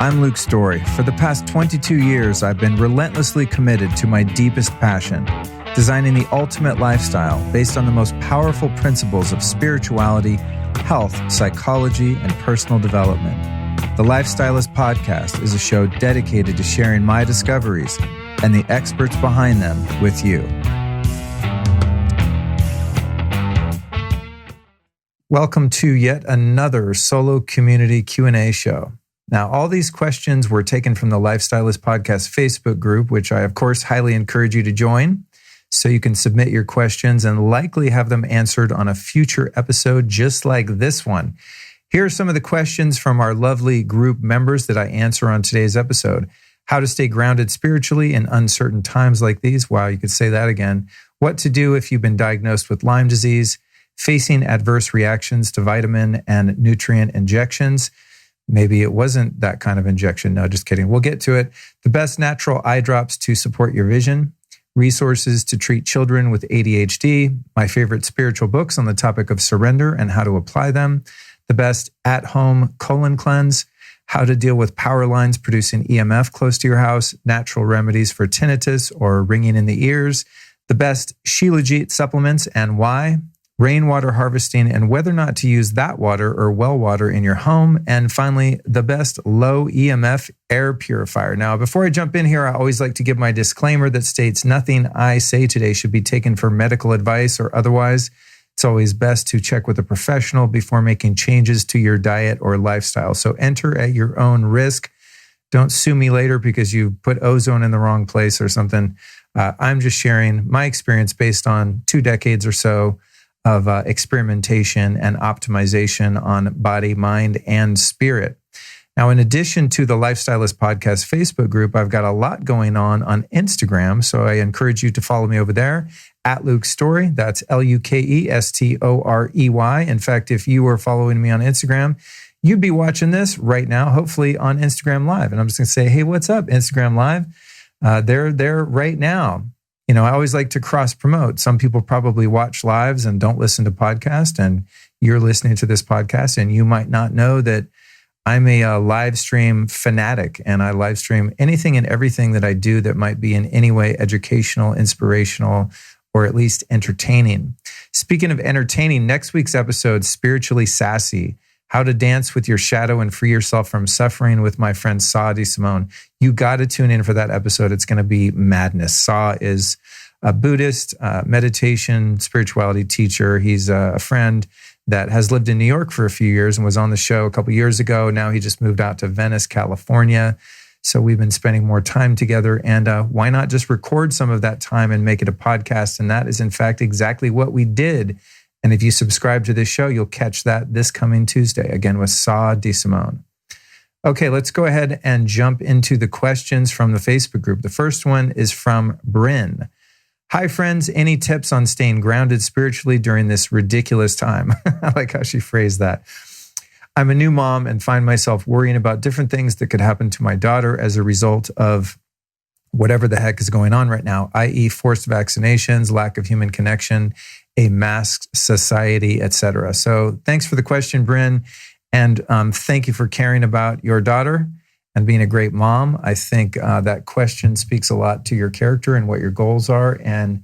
I'm Luke Storey. For the past 22 years, I've been relentlessly committed to my deepest passion, designing the ultimate lifestyle based on the most powerful principles of spirituality, health, psychology, and personal development. The Life Stylist Podcast is a show dedicated to sharing my discoveries and the experts behind them with you. Welcome to yet another solo community Q&A show. Now, all these questions were taken from the Life Stylist Podcast Facebook group, which I, of course, highly encourage you to join so you can submit your questions and likely have them answered on a future episode just like this one. Here are some of the questions from our lovely group members that I answer on today's episode. How to stay grounded spiritually in uncertain times like these. Wow, you could say that again. What to do if you've been diagnosed with Lyme disease. Facing adverse reactions to vitamin and nutrient injections. Maybe it wasn't that kind of injection. No, just kidding. We'll get to it. The best natural eye drops to support your vision. Resources to treat children with ADHD. My favorite spiritual books on the topic of surrender and how to apply them. The best at-home colon cleanse. How to deal with power lines producing EMF close to your house. Natural remedies for tinnitus or ringing in the ears. The best Shilajit supplements and why. Rainwater harvesting and whether or not to use that water or well water in your home. And finally, the best low EMF air purifier. Now, before I jump in here, I always like to give my disclaimer that states nothing I say today should be taken for medical advice or otherwise. It's always best to check with a professional before making changes to your diet or lifestyle. So enter at your own risk. Don't sue me later because you put ozone in the wrong place or something. I'm just sharing my experience based on 2 decades or so of experimentation and optimization on body, mind, and spirit. Now, in addition to the Life Stylist Podcast Facebook group, I've got a lot going on Instagram, so I encourage you to follow me over there, at Luke Storey. That's LukeStorey. In fact, if you were following me on Instagram, you'd be watching this right now, hopefully on Instagram Live. And I'm just going to say, hey, what's up, Instagram Live? They're there right now. You know, I always like to cross-promote. Some people probably watch lives and don't listen to podcasts, and you're listening to this podcast, and you might not know that I'm a live stream fanatic, and I live stream anything and everything that I do that might be in any way educational, inspirational, or at least entertaining. Speaking of entertaining, next week's episode, Spiritually Sassy, How to Dance with Your Shadow and Free Yourself from Suffering with my friend Saw DeSimone. You got to tune in for that episode. It's going to be madness. Saw is a Buddhist meditation, spirituality teacher. He's a friend that has lived in New York for a few years and was on the show a couple years ago. Now he just moved out to Venice, California. So we've been spending more time together. And why not just record some of that time and make it a podcast? And that is, in fact, exactly what we did. And if you subscribe to this show, you'll catch that this coming Tuesday, again, with Saw DeSimone. Okay, let's go ahead and jump into the questions from the Facebook group. The first one is from Bryn. Hi, friends. Any tips on staying grounded spiritually during this ridiculous time? I like how she phrased that. I'm a new mom and find myself worrying about different things that could happen to my daughter as a result of whatever the heck is going on right now, i.e. forced vaccinations, lack of human connection, a masked society, etc. So thanks for the question, Bryn. And thank you for caring about your daughter and being a great mom. I think that question speaks a lot to your character and what your goals are. And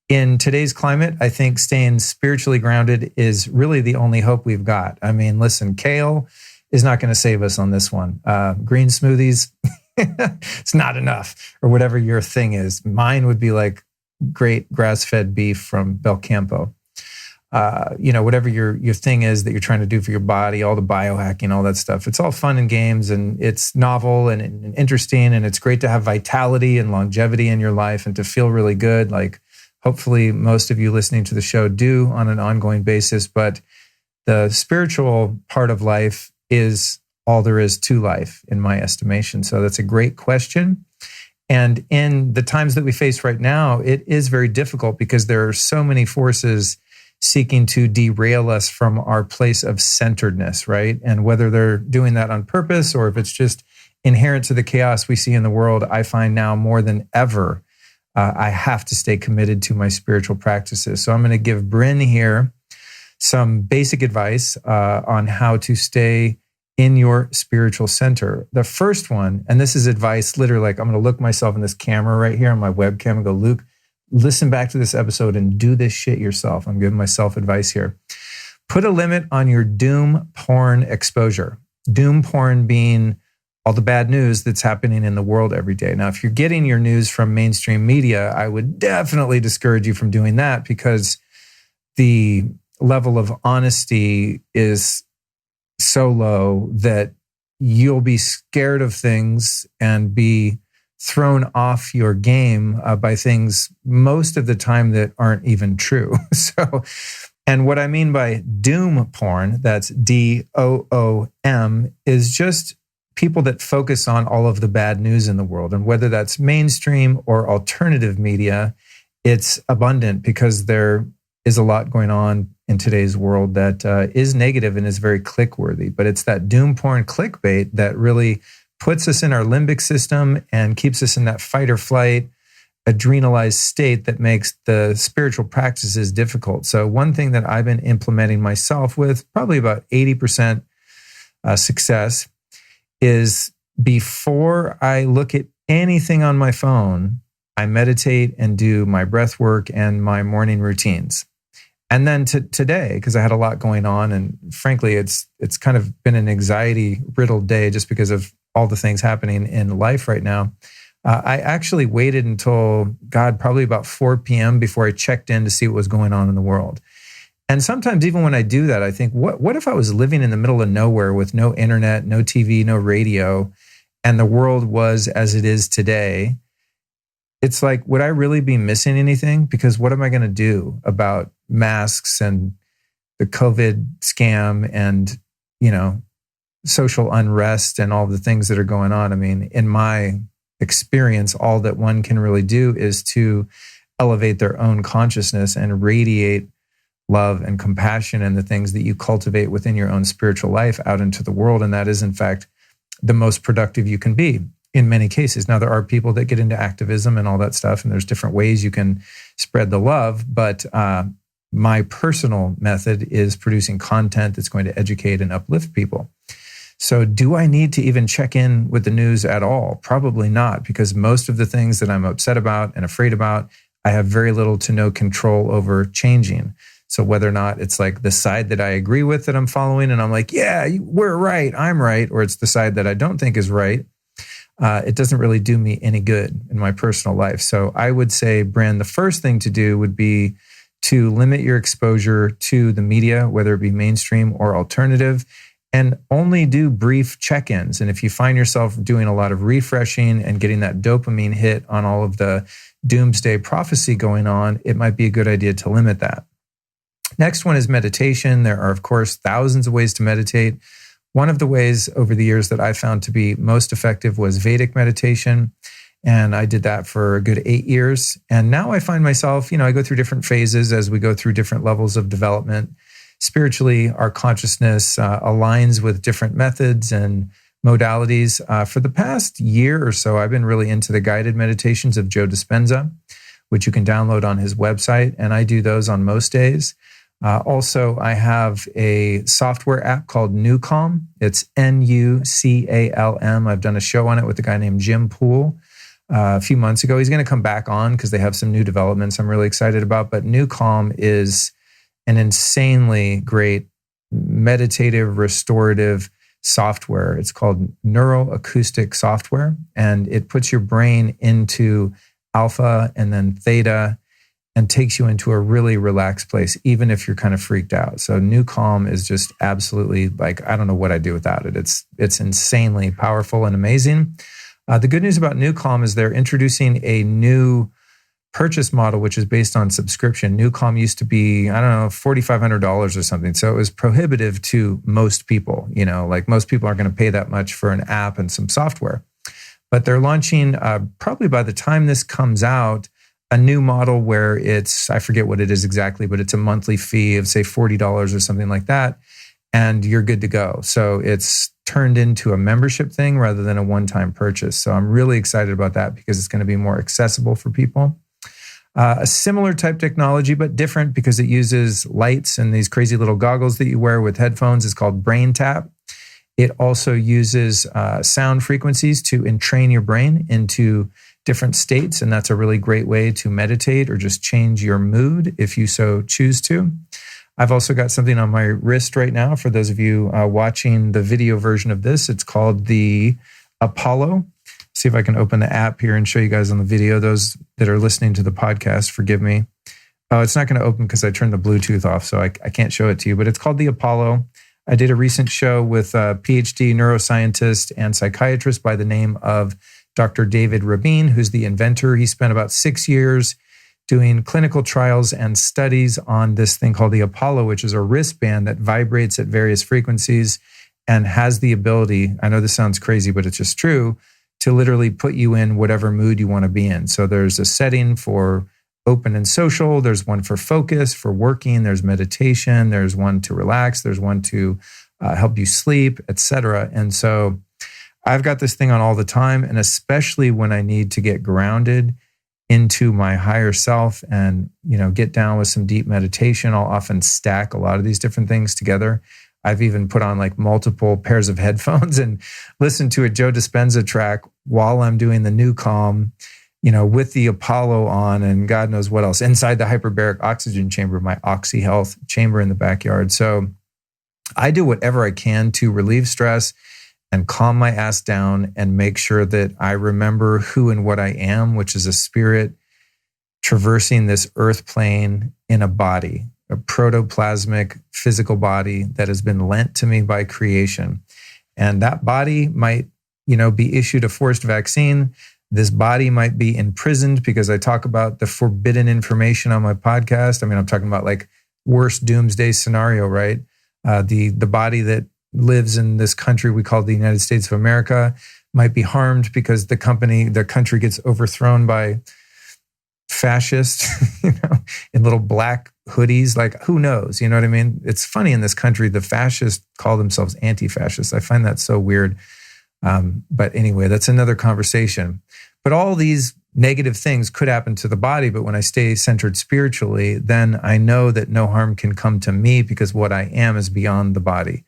in today's climate, I think staying spiritually grounded is really the only hope we've got. I mean, listen, kale is not going to save us on this one. Green smoothies, it's not enough, or whatever your thing is. Mine would be like great grass-fed beef from Belcampo. Whatever your thing is that you're trying to do for your body, all the biohacking, all that stuff. It's all fun and games, and it's novel and interesting, and it's great to have vitality and longevity in your life and to feel really good. Like hopefully most of you listening to the show do on an ongoing basis. But the spiritual part of life is all there is to life, in my estimation. So that's a great question. And in the times that we face right now, it is very difficult because there are so many forces seeking to derail us from our place of centeredness, right? And whether they're doing that on purpose or if it's just inherent to the chaos we see in the world, I find now more than ever, I have to stay committed to my spiritual practices. So I'm going to give Bryn here some basic advice on how to stay in your spiritual center. The first one, and this is advice, literally, like I'm going to look myself in this camera right here on my webcam and go, Luke, listen back to this episode and do this shit yourself. I'm giving myself advice here. Put a limit on your doom porn exposure. Doom porn being all the bad news that's happening in the world every day. Now, if you're getting your news from mainstream media, I would definitely discourage you from doing that because the level of honesty is so low that you'll be scared of things and be thrown off your game by things most of the time that aren't even true. And what I mean by doom porn, that's DOOM, is just people that focus on all of the bad news in the world. And whether that's mainstream or alternative media, it's abundant because there is a lot going on in today's world that is negative and is very click-worthy. But it's that doom porn clickbait that really puts us in our limbic system and keeps us in that fight or flight, adrenalized state that makes the spiritual practices difficult. So one thing that I've been implementing myself with probably about 80% success is before I look at anything on my phone, I meditate and do my breath work and my morning routines. And then today, because I had a lot going on, and frankly, it's kind of been an anxiety-riddled day just because of all the things happening in life right now. I actually waited until, probably about 4 p.m. before I checked in to see what was going on in the world. And sometimes even when I do that, I think, what if I was living in the middle of nowhere with no internet, no TV, no radio, and the world was as it is today? It's like, would I really be missing anything? Because what am I going to do about masks and the COVID scam and, social unrest and all the things that are going on? I mean, in my experience, all that one can really do is to elevate their own consciousness and radiate love and compassion and the things that you cultivate within your own spiritual life out into the world. And that is, in fact, the most productive you can be in many cases. Now, there are people that get into activism and all that stuff, and there's different ways you can spread the love. But my personal method is producing content that's going to educate and uplift people. So do I need to even check in with the news at all? Probably not, because most of the things that I'm upset about and afraid about, I have very little to no control over changing. So whether or not it's like the side that I agree with that I'm following, and I'm like, yeah, we're right, I'm right, or it's the side that I don't think is right, it doesn't really do me any good in my personal life. So I would say, Bryn, the first thing to do would be to limit your exposure to the media, whether it be mainstream or alternative, and only do brief check-ins. And if you find yourself doing a lot of refreshing and getting that dopamine hit on all of the doomsday prophecy going on, it might be a good idea to limit that. Next one is meditation. There are, of course, thousands of ways to meditate. One of the ways over the years that I found to be most effective was Vedic meditation. And I did that for a good 8 years. And now I find myself, I go through different phases as we go through different levels of development. Spiritually, our consciousness aligns with different methods and modalities. For the past year or so, I've been really into the guided meditations of Joe Dispenza, which you can download on his website. And I do those on most days. Also, I have a software app called NuCalm. It's NuCalm. I've done a show on it with a guy named Jim Poole a few months ago. He's going to come back on because they have some new developments I'm really excited about. But NuCalm is an insanely great meditative, restorative software. It's called neuroacoustic software, and it puts your brain into alpha and then theta and takes you into a really relaxed place, even if you're kind of freaked out. So NuCalm is just absolutely, like, I don't know what I'd do without it. It's insanely powerful and amazing. The good news about NuCalm is they're introducing a new purchase model, which is based on subscription. NuCalm used to be, $4,500 or something. So it was prohibitive to most people. Like most people aren't going to pay that much for an app and some software. But they're launching, probably by the time this comes out, a new model where it's, I forget what it is exactly, but it's a monthly fee of say $40 or something like that. And you're good to go. So it's turned into a membership thing rather than a one-time purchase. So I'm really excited about that because it's going to be more accessible for people. A similar type technology, but different because it uses lights and these crazy little goggles that you wear with headphones is called Brain Tap. It also uses sound frequencies to entrain your brain into different states. And that's a really great way to meditate or just change your mood if you so choose to. I've also got something on my wrist right now for those of you watching the video version of this. It's called the Apollo. See if I can open the app here and show you guys on the video. Those that are listening to the podcast, forgive me. Oh, it's not going to open because I turned the Bluetooth off, so I can't show it to you. But it's called the Apollo. I did a recent show with a PhD neuroscientist and psychiatrist by the name of Dr. David Rabin, who's the inventor. He spent about 6 years doing clinical trials and studies on this thing called the Apollo, which is a wristband that vibrates at various frequencies and has the ability, I know this sounds crazy, but it's just true, to literally put you in whatever mood you want to be in. So there's a setting for open and social. There's one for focus, for working. There's meditation. There's one to relax. There's one to help you sleep, etc. And so I've got this thing on all the time, and especially when I need to get grounded into my higher self and, get down with some deep meditation, I'll often stack a lot of these different things together. I've even put on like multiple pairs of headphones and listened to a Joe Dispenza track while I'm doing the new calm, with the Apollo on and God knows what else inside the hyperbaric oxygen chamber, my Oxy Health chamber in the backyard. So I do whatever I can to relieve stress and calm my ass down and make sure that I remember who and what I am, which is a spirit traversing this earth plane in a body, a protoplasmic physical body that has been lent to me by creation. And that body might, be issued a forced vaccine. This body might be imprisoned because I talk about the forbidden information on my podcast. I mean, I'm talking about like worst doomsday scenario, right? The body that lives in this country we call the United States of America might be harmed because the country gets overthrown by fascists, in little black hoodies. Like, who knows? You know what I mean? It's funny in this country, the fascists call themselves anti-fascists. I find that so weird. But anyway, that's another conversation. But all these negative things could happen to the body. But when I stay centered spiritually, then I know that no harm can come to me because what I am is beyond the body.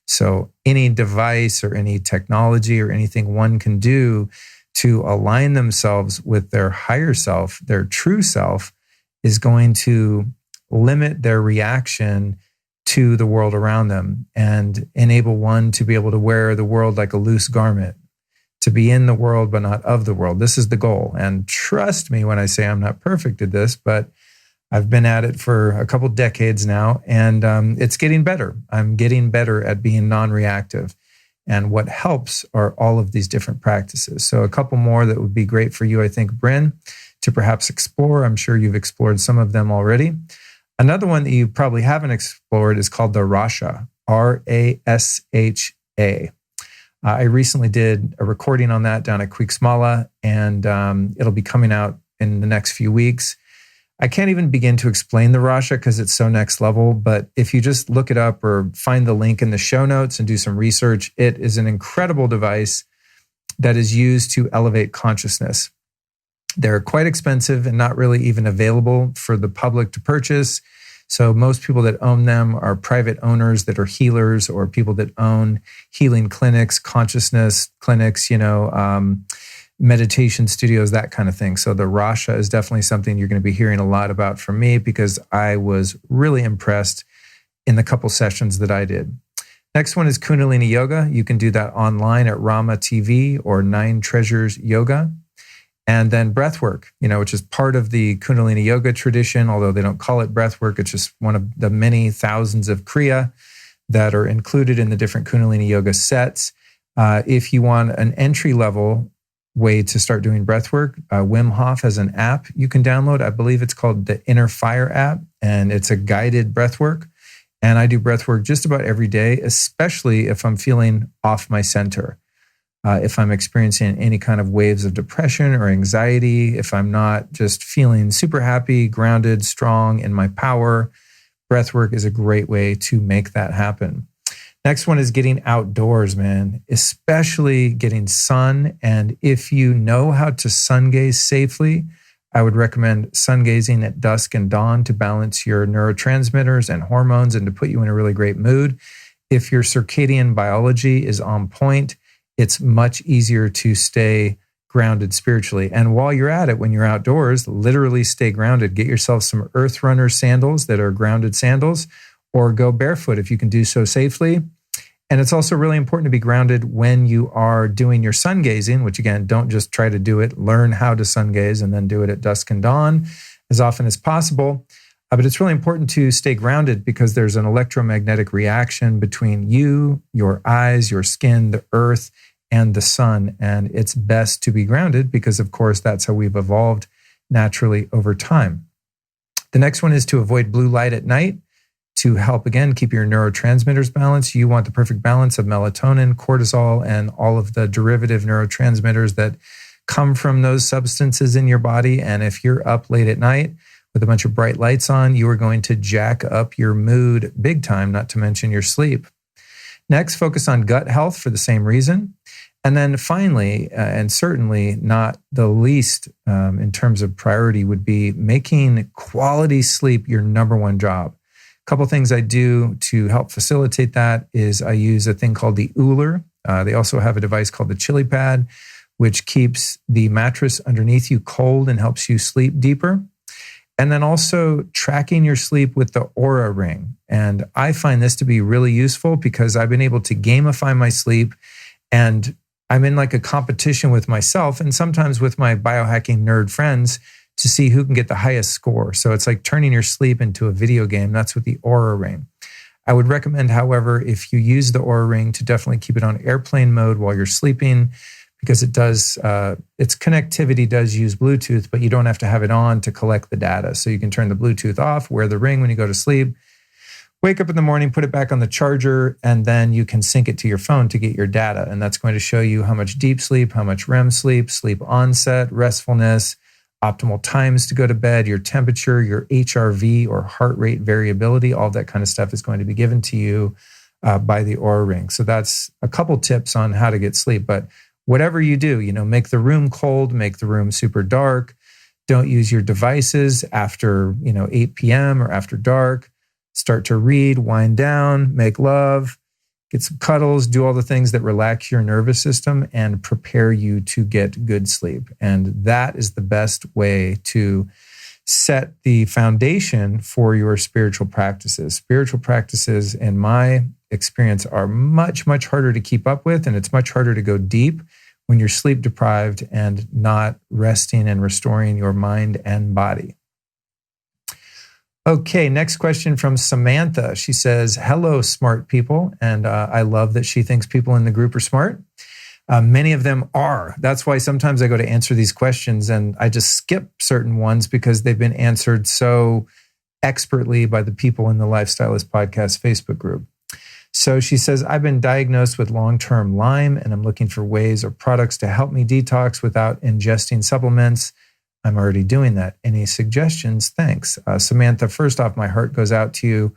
So any device or any technology or anything one can do to align themselves with their higher self, their true self, is going to limit their reaction to the world around them and enable one to be able to wear the world like a loose garment, to be in the world but not of the world. This is the goal. And trust me when I say I'm not perfect at this, but I've been at it for a couple decades now, and it's getting better. I'm getting better at being non-reactive. And what helps are all of these different practices. So a couple more that would be great for you, I think, Bryn, to perhaps explore. I'm sure you've explored some of them already. Another one that you probably haven't explored is called the Rasha, R-A-S-H-A. I recently did a recording on that down at Quicksmala, and it'll be coming out in the next few weeks. I can't even begin to explain the Rasha because it's so next level, but if you just look it up or find the link in the show notes and do some research, it is an incredible device that is used to elevate consciousness. They're quite expensive and not really even available for the public to purchase. So most people that own them are private owners that are healers or people that own healing clinics, consciousness clinics, meditation studios, that kind of thing. So the Rasha is definitely something you're going to be hearing a lot about from me because I was really impressed in the couple sessions that I did. Next one is Kundalini Yoga. You can do that online at Rama TV or Nine Treasures Yoga. And then breathwork, which is part of the Kundalini Yoga tradition, although they don't call it breathwork. It's just one of the many thousands of Kriya that are included in the different Kundalini Yoga sets. If you want an entry-level way to start doing breathwork, Wim Hof has an app you can download. I believe it's called the Inner Fire app, and it's a guided breathwork. And I do breathwork just about every day, especially if I'm feeling off my center. If I'm experiencing any kind of waves of depression or anxiety, if I'm not just feeling super happy, grounded, strong in my power, breathwork is a great way to make that happen. Next one is getting outdoors, man, especially getting sun. And if you know how to sun gaze safely, I would recommend sun gazing at dusk and dawn to balance your neurotransmitters and hormones and to put you in a really great mood. if your circadian biology is on point, it's much easier to stay grounded spiritually. And while you're at it, when you're outdoors, literally stay grounded. Get yourself some Earth Runner sandals that are grounded sandals, or go barefoot if you can do so safely. And it's also really important to be grounded when you are doing your sun gazing, which again, don't just try to do it. Learn how to sun gaze and then do it at dusk and dawn as often as possible. But it's really important to stay grounded because there's an electromagnetic reaction between you, your eyes, your skin, the earth, and the sun. And it's best to be grounded because, of course, that's how we've evolved naturally over time. The next one is to avoid blue light at night to help, again, keep your neurotransmitters balanced. You want the perfect balance of melatonin, cortisol, and all of the derivative neurotransmitters that come from those substances in your body. And if you're up late at night with a bunch of bright lights on, you are going to jack up your mood big time, not to mention your sleep. Next, focus on gut health for the same reason. And then finally, and certainly not the least in terms of priority, would be making quality sleep your number one job. A couple things I do to help facilitate that is I use a thing called the Ooler. They also have a device called the Chili Pad, which keeps the mattress underneath you cold and helps you sleep deeper. And then also tracking your sleep with the Oura Ring. And I find this to be really useful because I've been able to gamify my sleep, and I'm in like a competition with myself and sometimes with my biohacking nerd friends to see who can get the highest score. So it's like turning your sleep into a video game. That's with the Oura Ring. I would recommend, however, if you use the Oura Ring, to definitely keep it on airplane mode while you're sleeping, because it does, its connectivity does use Bluetooth, but you don't have to have it on to collect the data. So you can turn the Bluetooth off, wear the ring when you go to sleep, wake up in the morning, put it back on the charger, and then you can sync it to your phone to get your data. And that's going to show you how much deep sleep, how much REM sleep, sleep onset, restfulness, optimal times to go to bed, your temperature, your HRV or heart rate variability, all that kind of stuff is going to be given to you by the Oura Ring. So that's a couple tips on how to get sleep. But whatever you do, make the room cold, make the room super dark. Don't use your devices after, 8 p.m. or after dark. Start to read, wind down, make love, get some cuddles, do all the things that relax your nervous system and prepare you to get good sleep. And that is the best way to set the foundation for your spiritual practices. Spiritual practices, in my experience, are much, much harder to keep up with, and it's much harder to go deep when you're sleep deprived and not resting and restoring your mind and body. Okay, next question from Samantha. She says, hello, smart people. And I love that she thinks people in the group are smart. Many of them are. That's why sometimes I go to answer these questions and I just skip certain ones because they've been answered so expertly by the people in the Life Stylist Podcast Facebook group. So she says, I've been diagnosed with long-term Lyme and I'm looking for ways or products to help me detox without ingesting supplements. I'm already doing that. Any suggestions? Thanks. Samantha, first off, my heart goes out to you.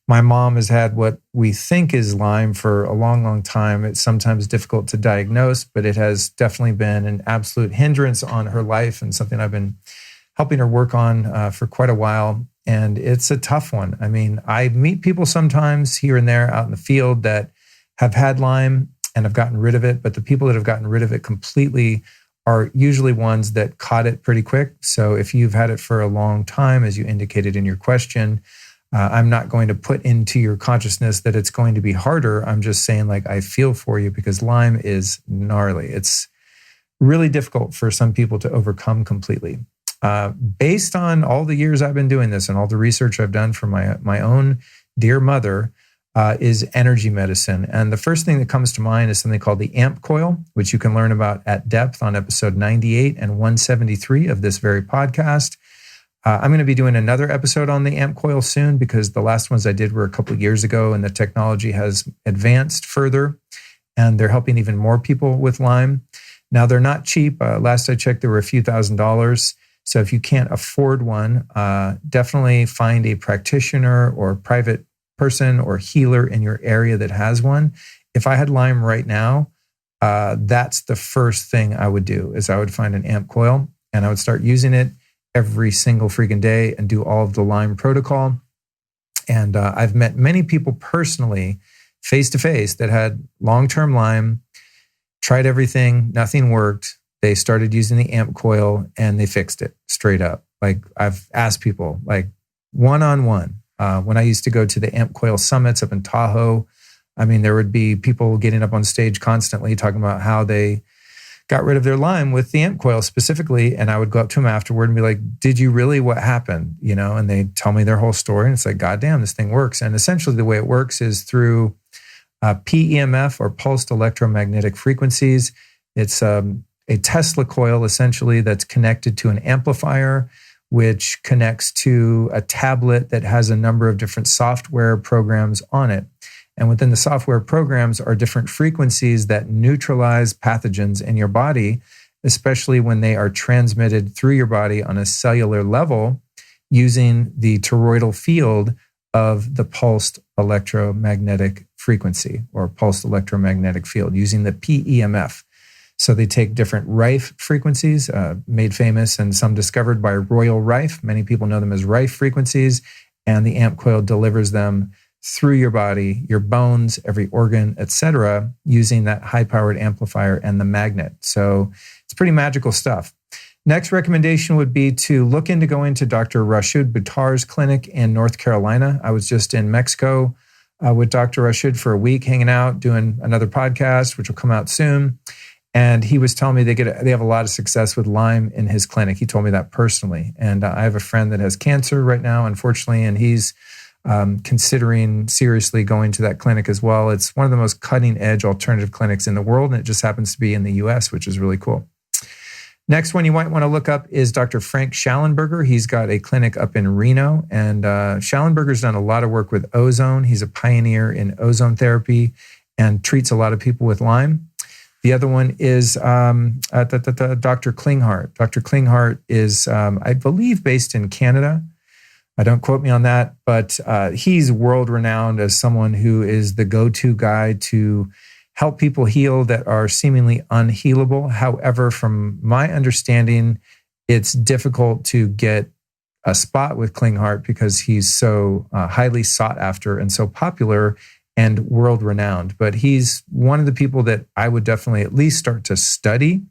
My mom has had what we think is Lyme for a long, long time. It's sometimes difficult to diagnose, but it has definitely been an absolute hindrance on her life and something I've been helping her work on for quite a while. And it's a tough one. I mean, I meet people sometimes here and there out in the field that have had Lyme and have gotten rid of it, but the people that have gotten rid of it completely are usually ones that caught it pretty quick. So if you've had it for a long time, as you indicated in your question, I'm not going to put into your consciousness that it's going to be harder. I'm just saying, I feel for you because Lyme is gnarly. It's really difficult for some people to overcome completely. Based on all the years I've been doing this and all the research I've done for my own dear mother, is energy medicine. And the first thing that comes to mind is something called the AMP coil, which you can learn about at depth on episode 98 and 173 of this very podcast. I'm going to be doing another episode on the AMP coil soon because the last ones I did were a couple of years ago and the technology has advanced further and they're helping even more people with Lyme. Now, they're not cheap. Last I checked, there were a few $1,000s. So if you can't afford one, definitely find a practitioner or private person or healer in your area that has one. If I had Lyme right now, that's the first thing I would do is I would find an AMP coil and I would start using it every single freaking day and do all of the Lyme protocol. And I've met many people personally face-to-face that had long-term Lyme, tried everything, nothing worked. They started using the amp coil and they fixed it straight up. Like I've asked people, like one-on-one, when I used to go to the amp coil summits up in Tahoe, I mean, there would be people getting up on stage constantly talking about how they got rid of their Lyme with the amp coil specifically. And I would go up to them afterward and be like, did you really? What happened? You know, and they tell me their whole story. And it's like, God damn, this thing works. And essentially the way it works is through PEMF, or pulsed electromagnetic frequencies. It's a Tesla coil essentially that's connected to an amplifier, which connects to a tablet that has a number of different software programs on it. And within the software programs are different frequencies that neutralize pathogens in your body, especially when they are transmitted through your body on a cellular level using the toroidal field of the pulsed electromagnetic frequency, or pulsed electromagnetic field, using the PEMF. So they take different Rife frequencies, made famous and some discovered by Royal Rife. Many people know them as Rife frequencies, and the amp coil delivers them through your body, your bones, every organ, etc., using that high-powered amplifier and the magnet. So it's pretty magical stuff. Next recommendation would be to look into going to Dr. Rashid Buttar's clinic in North Carolina. I was just in Mexico with Dr. Rashid for a week, hanging out, doing another podcast, which will come out soon. And he was telling me they have a lot of success with Lyme in his clinic. He told me that personally. And I have a friend that has cancer right now, unfortunately, and he's considering seriously going to that clinic as well. It's one of the most cutting edge alternative clinics in the world, and it just happens to be in the US, which is really cool. Next one you might want to look up is Dr. Frank Schallenberger. He's got a clinic up in Reno, and Schallenberger's done a lot of work with ozone. He's a pioneer in ozone therapy and treats a lot of people with Lyme. The other one is Dr. Klinghardt. Dr. Klinghardt is, I believe, based in Canada. Don't quote me on that, but he's world-renowned as someone who is the go-to guy to help people heal that are seemingly unhealable. However, from my understanding, it's difficult to get a spot with Klinghardt because he's so highly sought after and so popular and world-renowned. But he's one of the people that I would definitely at least start to study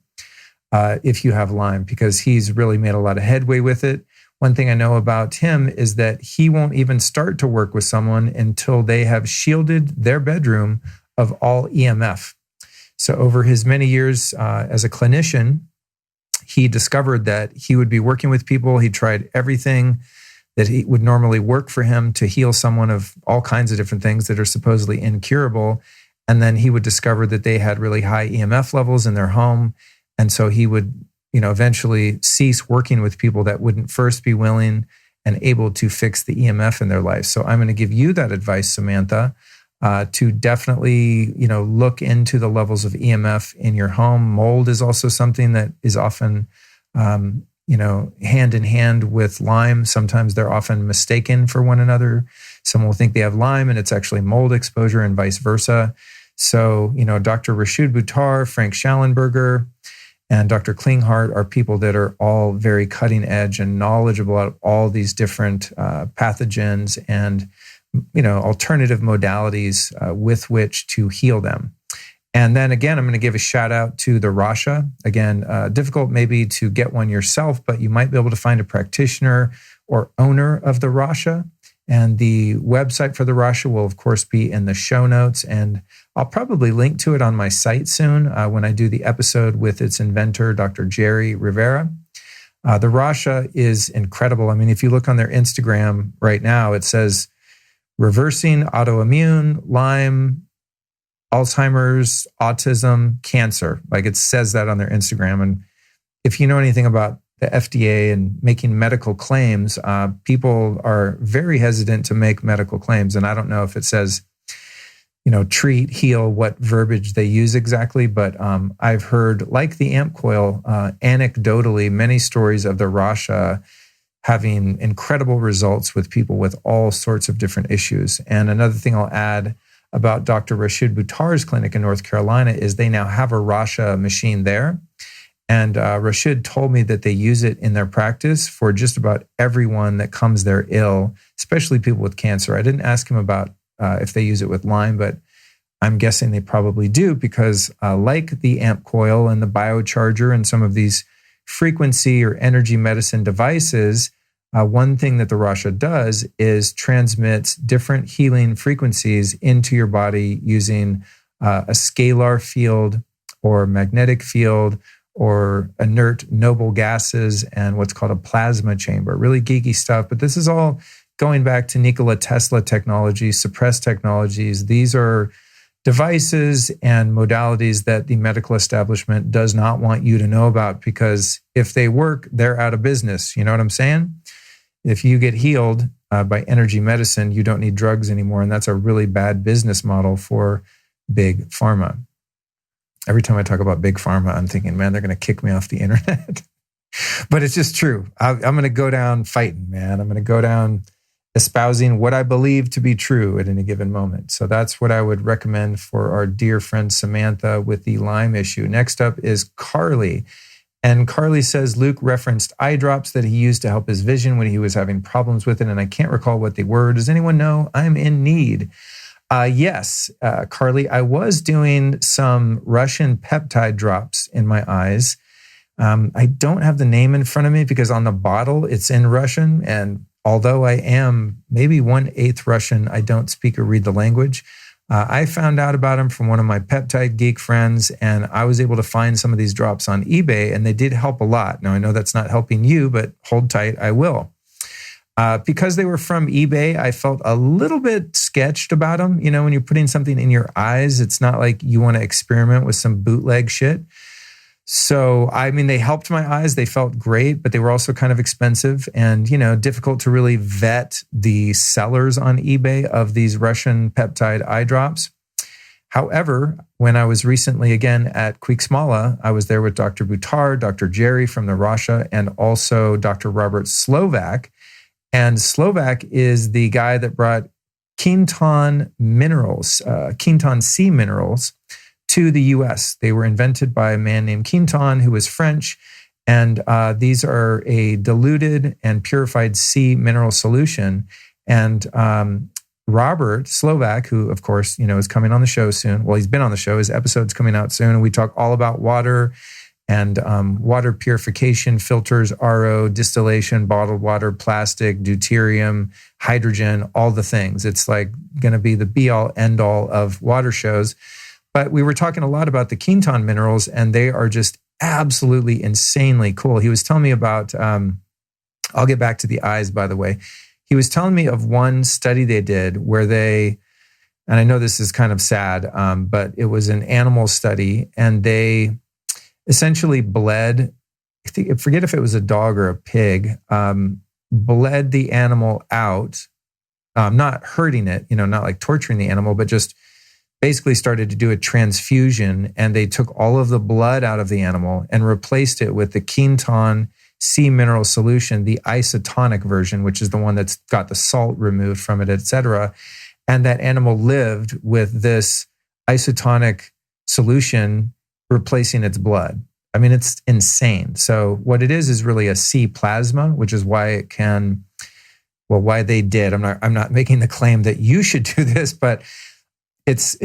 if you have Lyme, because he's really made a lot of headway with it. One thing I know about him is that he won't even start to work with someone until they have shielded their bedroom of all EMF. So over his many years as a clinician, he discovered that he would be working with people. He tried everything that he would normally work for him to heal someone of all kinds of different things that are supposedly incurable. And then he would discover that they had really high EMF levels in their home. And so he would, eventually cease working with people that wouldn't first be willing and able to fix the EMF in their life. So I'm going to give you that advice, Samantha, to definitely, look into the levels of EMF in your home. Mold is also something that is often, hand in hand with Lyme. Sometimes they're often mistaken for one another. Someone will think they have Lyme and it's actually mold exposure, and vice versa. So, Dr. Rashid Buttar, Frank Schallenberger, and Dr. Klinghardt are people that are all very cutting edge and knowledgeable about all these different pathogens and alternative modalities with which to heal them. And then again, I'm going to give a shout out to the Rasha. Again, difficult maybe to get one yourself, but you might be able to find a practitioner or owner of the Rasha. And the website for the Rasha will, of course, be in the show notes. And I'll probably link to it on my site soon when I do the episode with its inventor, Dr. Jerry Rivera. The Rasha is incredible. I mean, if you look on their Instagram right now, it says, reversing autoimmune, Lyme, Alzheimer's, autism, cancer. Like it says that on their Instagram. And if you know anything about the FDA and making medical claims, people are very hesitant to make medical claims. And I don't know if it says, treat, heal, what verbiage they use exactly. But I've heard, like the amp coil, anecdotally, many stories of the Rasha having incredible results with people with all sorts of different issues. And another thing I'll add about Dr. Rashid Buttar's clinic in North Carolina is they now have a Rasha machine there. And Rashid told me that they use it in their practice for just about everyone that comes there ill, especially people with cancer. I didn't ask him about if they use it with Lyme, but I'm guessing they probably do because like the amp coil and the biocharger and some of these frequency or energy medicine devices, one thing that the Rasha does is transmits different healing frequencies into your body using a scalar field or magnetic field or inert noble gases and what's called a plasma chamber. Really geeky stuff, but this is all going back to Nikola Tesla technology, suppressed technologies. These are devices and modalities that the medical establishment does not want you to know about because if they work, they're out of business. You know what I'm saying? If you get healed by energy medicine, you don't need drugs anymore. And that's a really bad business model for big pharma. Every time I talk about big pharma, I'm thinking, man, they're going to kick me off the internet. But it's just true. I'm going to go down fighting, man. I'm going to go down espousing what I believe to be true at any given moment. So that's what I would recommend for our dear friend Samantha with the Lyme issue. Next up is Carly. And Carly says Luke referenced eye drops that he used to help his vision when he was having problems with it. And I can't recall what they were. Does anyone know? I'm in need. Yes, Carly, I was doing some Russian peptide drops in my eyes. I don't have the name in front of me because on the bottle it's in Russian. And although I am maybe 1/8 Russian, I don't speak or read the language. I found out about them from one of my peptide geek friends, and I was able to find some of these drops on eBay, and they did help a lot. Now, I know that's not helping you, but hold tight, I will. Because they were from eBay, I felt a little bit sketched about them. You know, when you're putting something in your eyes, it's not like you want to experiment with some bootleg shit. So, I mean, they helped my eyes. They felt great, but they were also kind of expensive and, you know, difficult to really vet the sellers on eBay of these Russian peptide eye drops. However, when I was recently again at Quixmala, I was there with Dr. Buttar, Dr. Jerry from the Rasha, and also Dr. Robert Slovak. And Slovak is the guy that brought Quinton minerals, Quinton C minerals, to the US. They were invented by a man named Quinton, who was French. And these are a diluted and purified C mineral solution. And Robert Slovak, who of course, you know, is coming on the show soon. Well, he's been on the show. His episode's coming out soon. And we talk all about water and water purification, filters, RO, distillation, bottled water, plastic, deuterium, hydrogen, all the things. It's like going to be the be all end all of water shows. But we were talking a lot about the Quinton minerals, and they are just absolutely insanely cool. He was telling me about, I'll get back to the eyes, by the way. He was telling me of one study they did where they, and I know this is kind of sad, but it was an animal study, and they essentially bled, I forget if it was a dog or a pig, bled the animal out, not hurting it, you know, not like torturing the animal, but just basically started to do a transfusion, and they took all of the blood out of the animal and replaced it with the Quinton C mineral solution, the isotonic version, which is the one that's got the salt removed from it, et cetera. And that animal lived with this isotonic solution replacing its blood. I mean, it's insane. So what it is really a C plasma, which is why it can, well, why they did. I'm not making the claim that you should do this, but it's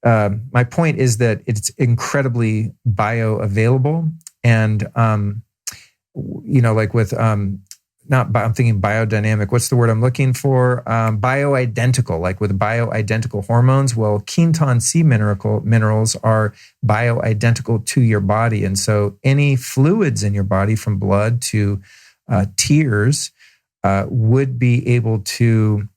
my point is that it's incredibly bioavailable, and you know, like with I'm thinking biodynamic. What's the word I'm looking for? Bioidentical, like with bioidentical hormones. Well, Quinton C minerals are bioidentical to your body, and so any fluids in your body, from blood to tears, would be able to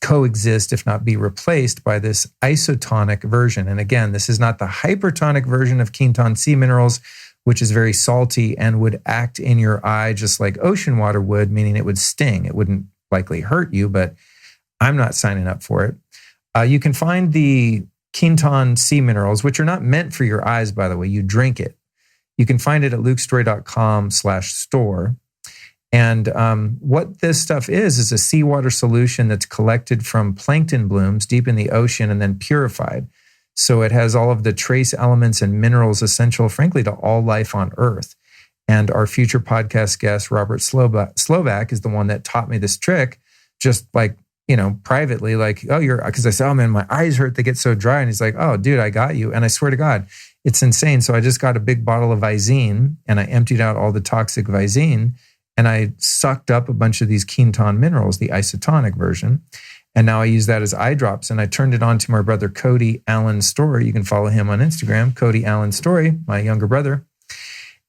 coexist, if not be replaced, by this isotonic version. And again, this is not the hypertonic version of Quinton C minerals, which is very salty and would act in your eye just like ocean water would, meaning it would sting. It wouldn't likely hurt you, but I'm not signing up for it. You can find the Quinton C minerals, which are not meant for your eyes, by the way. You drink it. You can find it at lukestorey.com/store. And what this stuff is a seawater solution that's collected from plankton blooms deep in the ocean and then purified. So it has all of the trace elements and minerals essential, frankly, to all life on Earth. And our future podcast guest, Robert Slovak, is the one that taught me this trick just like privately, like, oh, because I said, oh man, my eyes hurt. They get so dry. And he's like, oh, dude, I got you. And I swear to God, it's insane. So I just got a big bottle of Visine and I emptied out all the toxic Visine and I sucked up a bunch of these Quinton minerals, the isotonic version. And now I use that as eye drops. And I turned it on to my brother, Cody Allen Storey. You can follow him on Instagram, Cody Allen Storey, my younger brother.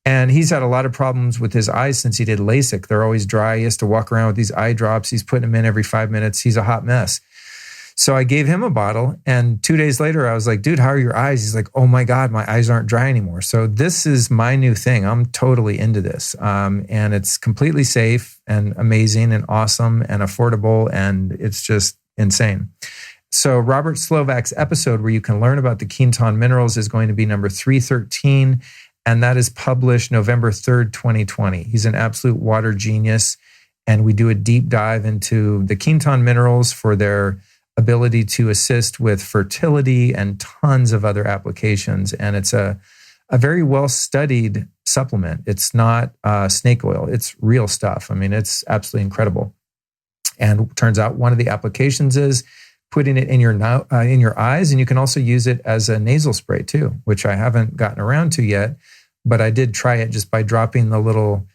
And he's had a lot of problems with his eyes since he did LASIK. They're always dry. He has to walk around with these eye drops. He's putting them in every 5 minutes. He's a hot mess. So I gave him a bottle. And 2 days later, I was like, dude, how are your eyes? He's like, oh my God, my eyes aren't dry anymore. So this is my new thing. I'm totally into this. And it's completely safe and amazing and awesome and affordable. And it's just insane. So Robert Slovak's episode where you can learn about the Quinton minerals is going to be number 313. And that is published November 3rd, 2020. He's an absolute water genius. And we do a deep dive into the Quinton minerals for their ability to assist with fertility and tons of other applications. And it's a very well-studied supplement. It's not snake oil. It's real stuff. I mean, it's absolutely incredible. And it turns out one of the applications is putting it in your eyes. And you can also use it as a nasal spray too, which I haven't gotten around to yet. But I did try it just by dropping the little,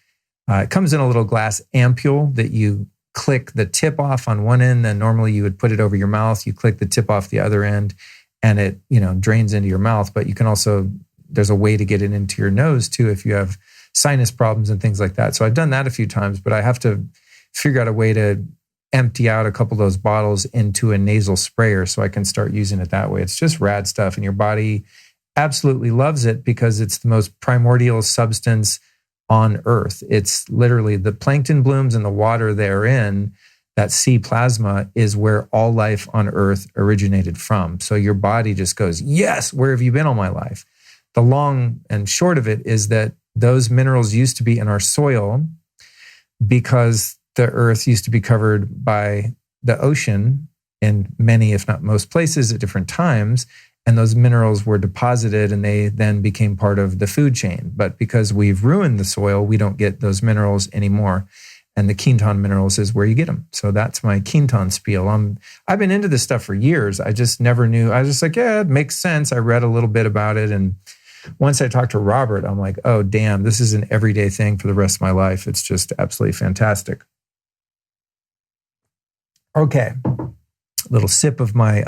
it comes in a little glass ampule that you click the tip off on one end. Then normally you would put it over your mouth. You click the tip off the other end and it, drains into your mouth. But you can also, there's a way to get it into your nose too if you have sinus problems and things like that. So I've done that a few times, but I have to figure out a way to empty out a couple of those bottles into a nasal sprayer so I can start using it that way. It's just rad stuff and your body absolutely loves it because it's the most primordial substance on Earth. It's literally the plankton blooms and the water therein, that sea plasma is where all life on Earth originated from. So your body just goes, yes, where have you been all my life? The long and short of it is that those minerals used to be in our soil because the Earth used to be covered by the ocean in many, if not most places at different times. And those minerals were deposited and they then became part of the food chain. But because we've ruined the soil, we don't get those minerals anymore. And the Quinton minerals is where you get them. So that's my Quinton spiel. I've been into this stuff for years. I just never knew. I was just like, yeah, it makes sense. I read a little bit about it. And once I talked to Robert, I'm like, oh, damn, this is an everyday thing for the rest of my life. It's just absolutely fantastic. Okay. A little sip of my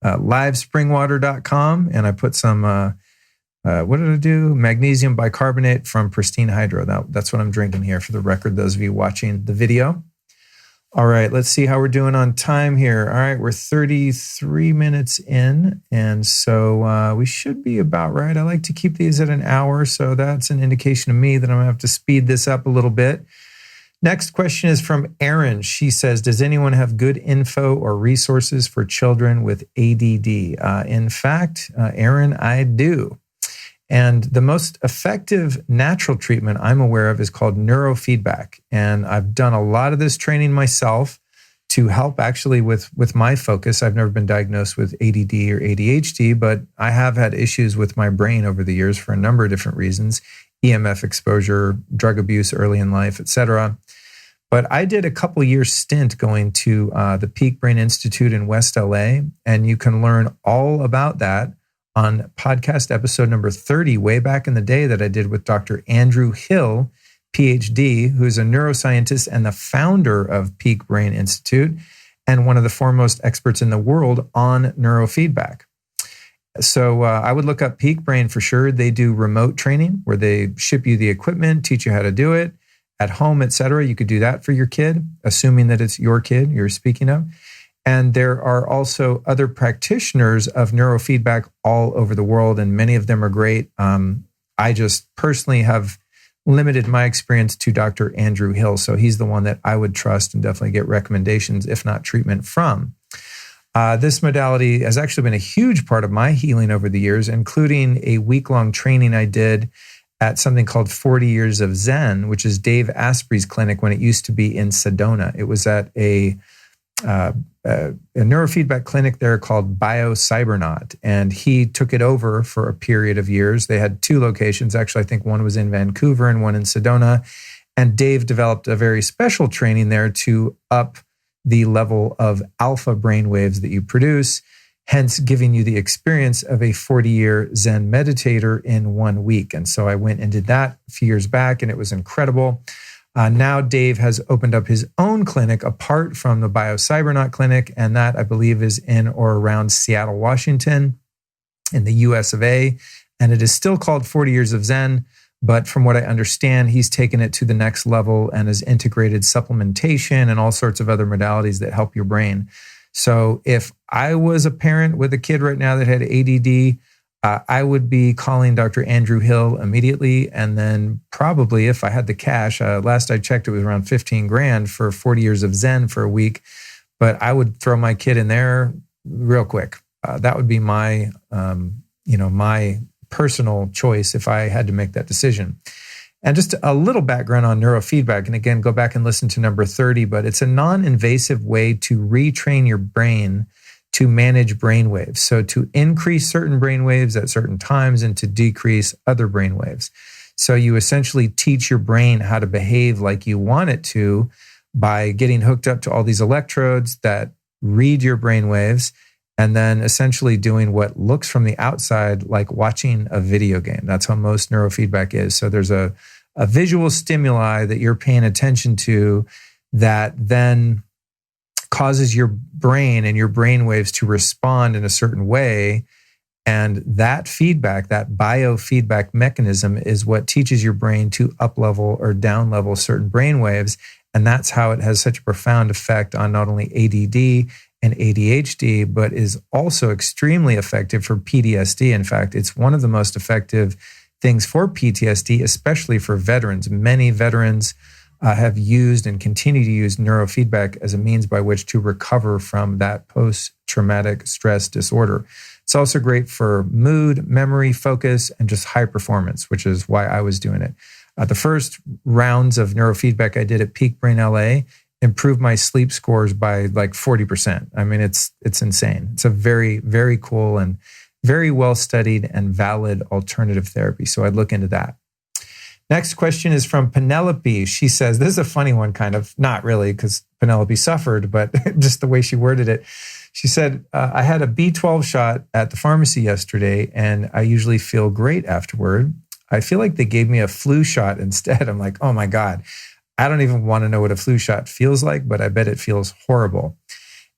livespringwater.com. And I put some, what did I do? Magnesium bicarbonate from Pristine Hydro. That's what I'm drinking here for the record, those of you watching the video. All right, let's see how we're doing on time here. All right, we're 33 minutes in. And so we should be about right. I like to keep these at an hour. So that's an indication to me that I'm going to have to speed this up a little bit. Next question is from Erin. She says, does anyone have good info or resources for children with ADD? In fact, Erin, I do. And the most effective natural treatment I'm aware of is called Neurofeedback. And I've done a lot of this training myself to help actually with my focus. I've never been diagnosed with ADD or ADHD, but I have had issues with my brain over the years for a number of different reasons. EMF exposure, drug abuse early in life, et cetera. But I did a couple years stint going to the Peak Brain Institute in West LA, and you can learn all about that on podcast episode number 30, way back in the day that I did with Dr. Andrew Hill, PhD, who's a neuroscientist and the founder of Peak Brain Institute and one of the foremost experts in the world on neurofeedback. So I would look up Peak Brain for sure. They do remote training where they ship you the equipment, teach you how to do it at home, et cetera. You could do that for your kid, assuming that it's your kid you're speaking of. And there are also other practitioners of neurofeedback all over the world, and many of them are great. I just personally have limited my experience to Dr. Andrew Hill. So he's the one that I would trust and definitely get recommendations, if not treatment from. This modality has actually been a huge part of my healing over the years, including a week-long training I did at something called 40 Years of Zen, which is Dave Asprey's clinic when it used to be in Sedona. It was at a neurofeedback clinic there called BioCybernaut, and he took it over for a period of years. They had two locations. Actually, I think one was in Vancouver and one in Sedona. And Dave developed a very special training there to up the level of alpha brain waves that you produce, hence giving you the experience of a 40-year Zen meditator in 1 week. And so I went and did that a few years back, and it was incredible. Now Dave has opened up his own clinic apart from the BioCybernaut clinic, and that I believe is in or around Seattle, Washington, in the US of A. And it is still called 40 Years of Zen, but from what I understand, he's taken it to the next level and has integrated supplementation and all sorts of other modalities that help your brain. So if I was a parent with a kid right now that had ADD, I would be calling Dr. Andrew Hill immediately. And then probably if I had the cash, last I checked, it was around 15 grand for 40 Years of Zen for a week. But I would throw my kid in there real quick. That would be my, my personal choice if I had to make that decision. And just a little background on neurofeedback. And again, go back and listen to number 30, but it's a non-invasive way to retrain your brain to manage brain waves. So to increase certain brain waves at certain times and to decrease other brain waves. So you essentially teach your brain how to behave like you want it to by getting hooked up to all these electrodes that read your brain waves, and then essentially doing what looks from the outside like watching a video game. That's how most neurofeedback is. So there's a visual stimuli that you're paying attention to that then causes your brain and your brain waves to respond in a certain way. And that feedback, that biofeedback mechanism, is what teaches your brain to up-level or down-level certain brain waves. And that's how it has such a profound effect on not only ADD and ADHD, but is also extremely effective for PTSD. In fact, it's one of the most effective things for PTSD, especially for veterans. Many veterans have used and continue to use neurofeedback as a means by which to recover from that post-traumatic stress disorder. It's also great for mood, memory, focus, and just high performance, which is why I was doing it. The first rounds of neurofeedback I did at Peak Brain LA improved my sleep scores by like 40%. I mean, it's insane. It's a very, very cool and very well-studied and valid alternative therapy. So I'd look into that. Next question is from Penelope. She says, this is a funny one, kind of, not really, because Penelope suffered, but just the way she worded it. She said, I had a B12 shot at the pharmacy yesterday, and I usually feel great afterward. I feel like they gave me a flu shot instead. I'm like, oh my God, I don't even want to know what a flu shot feels like, but I bet it feels horrible.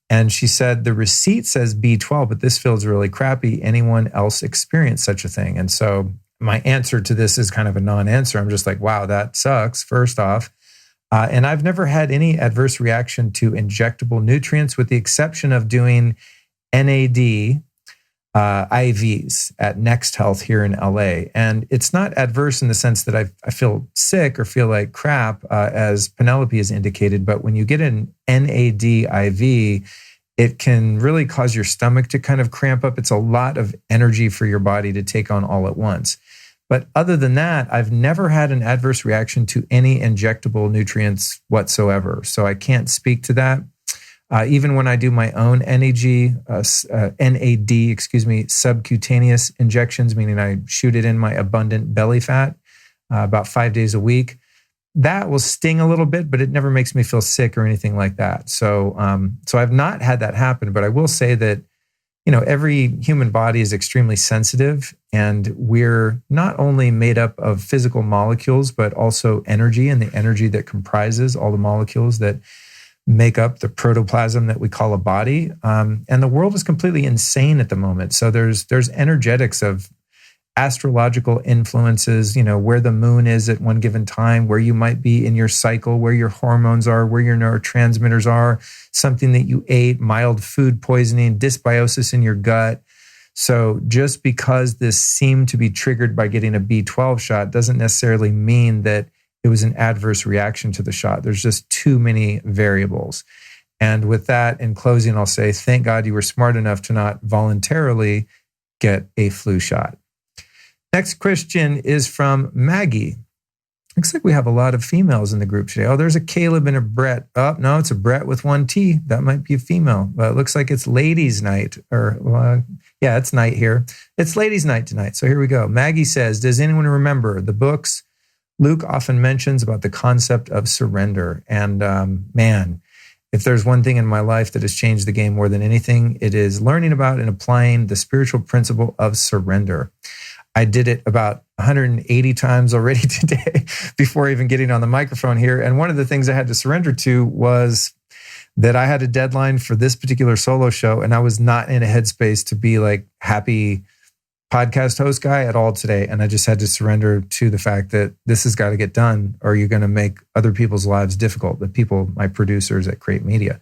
And she said, the receipt says B12, but this feels really crappy. Anyone else experience such a thing? And so my answer to this is kind of a non-answer. I'm just like, wow, that sucks, first off. And I've never had any adverse reaction to injectable nutrients, with the exception of doing NAD IVs at Next Health here in LA. And it's not adverse in the sense that I feel sick or feel like crap, as Penelope has indicated. But when you get an NAD IV, it can really cause your stomach to kind of cramp up. It's a lot of energy for your body to take on all at once. But other than that, I've never had an adverse reaction to any injectable nutrients whatsoever. So I can't speak to that. Even when I do my own NAD, subcutaneous injections, meaning I shoot it in my abundant belly fat about 5 days a week, that will sting a little bit, but it never makes me feel sick or anything like that. So I've not had that happen, but I will say that, every human body is extremely sensitive, and we're not only made up of physical molecules, but also energy, and the energy that comprises all the molecules that make up the protoplasm that we call a body. And the world is completely insane at the moment. So there's energetics of astrological influences, where the moon is at one given time, where you might be in your cycle, where your hormones are, where your neurotransmitters are, something that you ate, mild food poisoning, dysbiosis in your gut. So just because this seemed to be triggered by getting a B12 shot doesn't necessarily mean that it was an adverse reaction to the shot. There's just too many variables. And with that, in closing, I'll say, thank God you were smart enough to not voluntarily get a flu shot. Next question is from Maggie. Looks like we have a lot of females in the group today. Oh, there's a Caleb and a Brett. Oh, no, it's a Brett with one T. That might be a female. But it looks like it's ladies' night. It's night here. It's ladies' night tonight. So here we go. Maggie says, does anyone remember the books Luke often mentions about the concept of surrender? And man, if there's one thing in my life that has changed the game more than anything, it is learning about and applying the spiritual principle of surrender. I did it about 180 times already today before even getting on the microphone here. And one of the things I had to surrender to was that I had a deadline for this particular solo show, and I was not in a headspace to be like happy podcast host guy at all today. And I just had to surrender to the fact that this has got to get done, or you're going to make other people's lives difficult. The people, my producers at Create Media.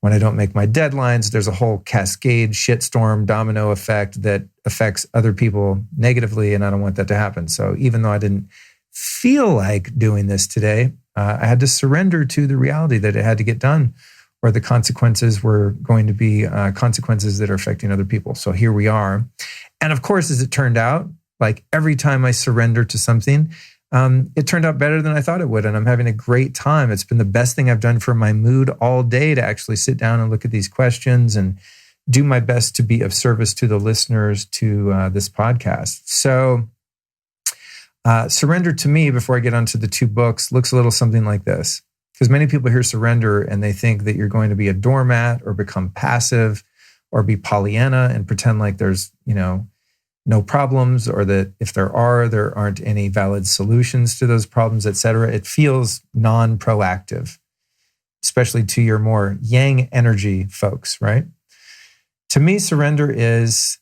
When I don't make my deadlines, there's a whole cascade, shitstorm, domino effect that affects other people negatively, and I don't want that to happen. So even though I didn't feel like doing this today, I had to surrender to the reality that it had to get done, or the consequences were going to be consequences that are affecting other people. So here we are. And of course, as it turned out, like every time I surrender to something, it turned out better than I thought it would. And I'm having a great time. It's been the best thing I've done for my mood all day, to actually sit down and look at these questions and do my best to be of service to the listeners to this podcast. So surrender to me, before I get onto the two books, looks a little something like this. Because many people hear surrender and they think that you're going to be a doormat or become passive or be Pollyanna and pretend like there's, no problems, or that if there aren't any valid solutions to those problems, et cetera. It feels non-proactive, especially to your more yang energy folks, right? To me, surrender is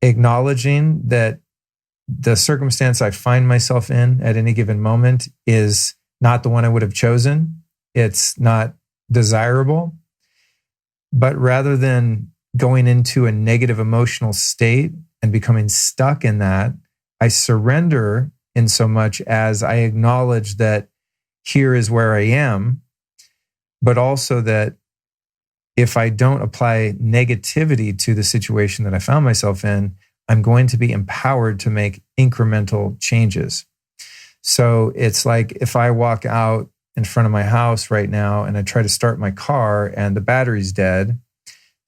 acknowledging that the circumstance I find myself in at any given moment is not the one I would have chosen. It's not desirable. But rather than going into a negative emotional state and becoming stuck in that, I surrender in so much as I acknowledge that here is where I am, but also that if I don't apply negativity to the situation that I found myself in, I'm going to be empowered to make incremental changes. So it's like if I walk out in front of my house right now and I try to start my car and the battery's dead,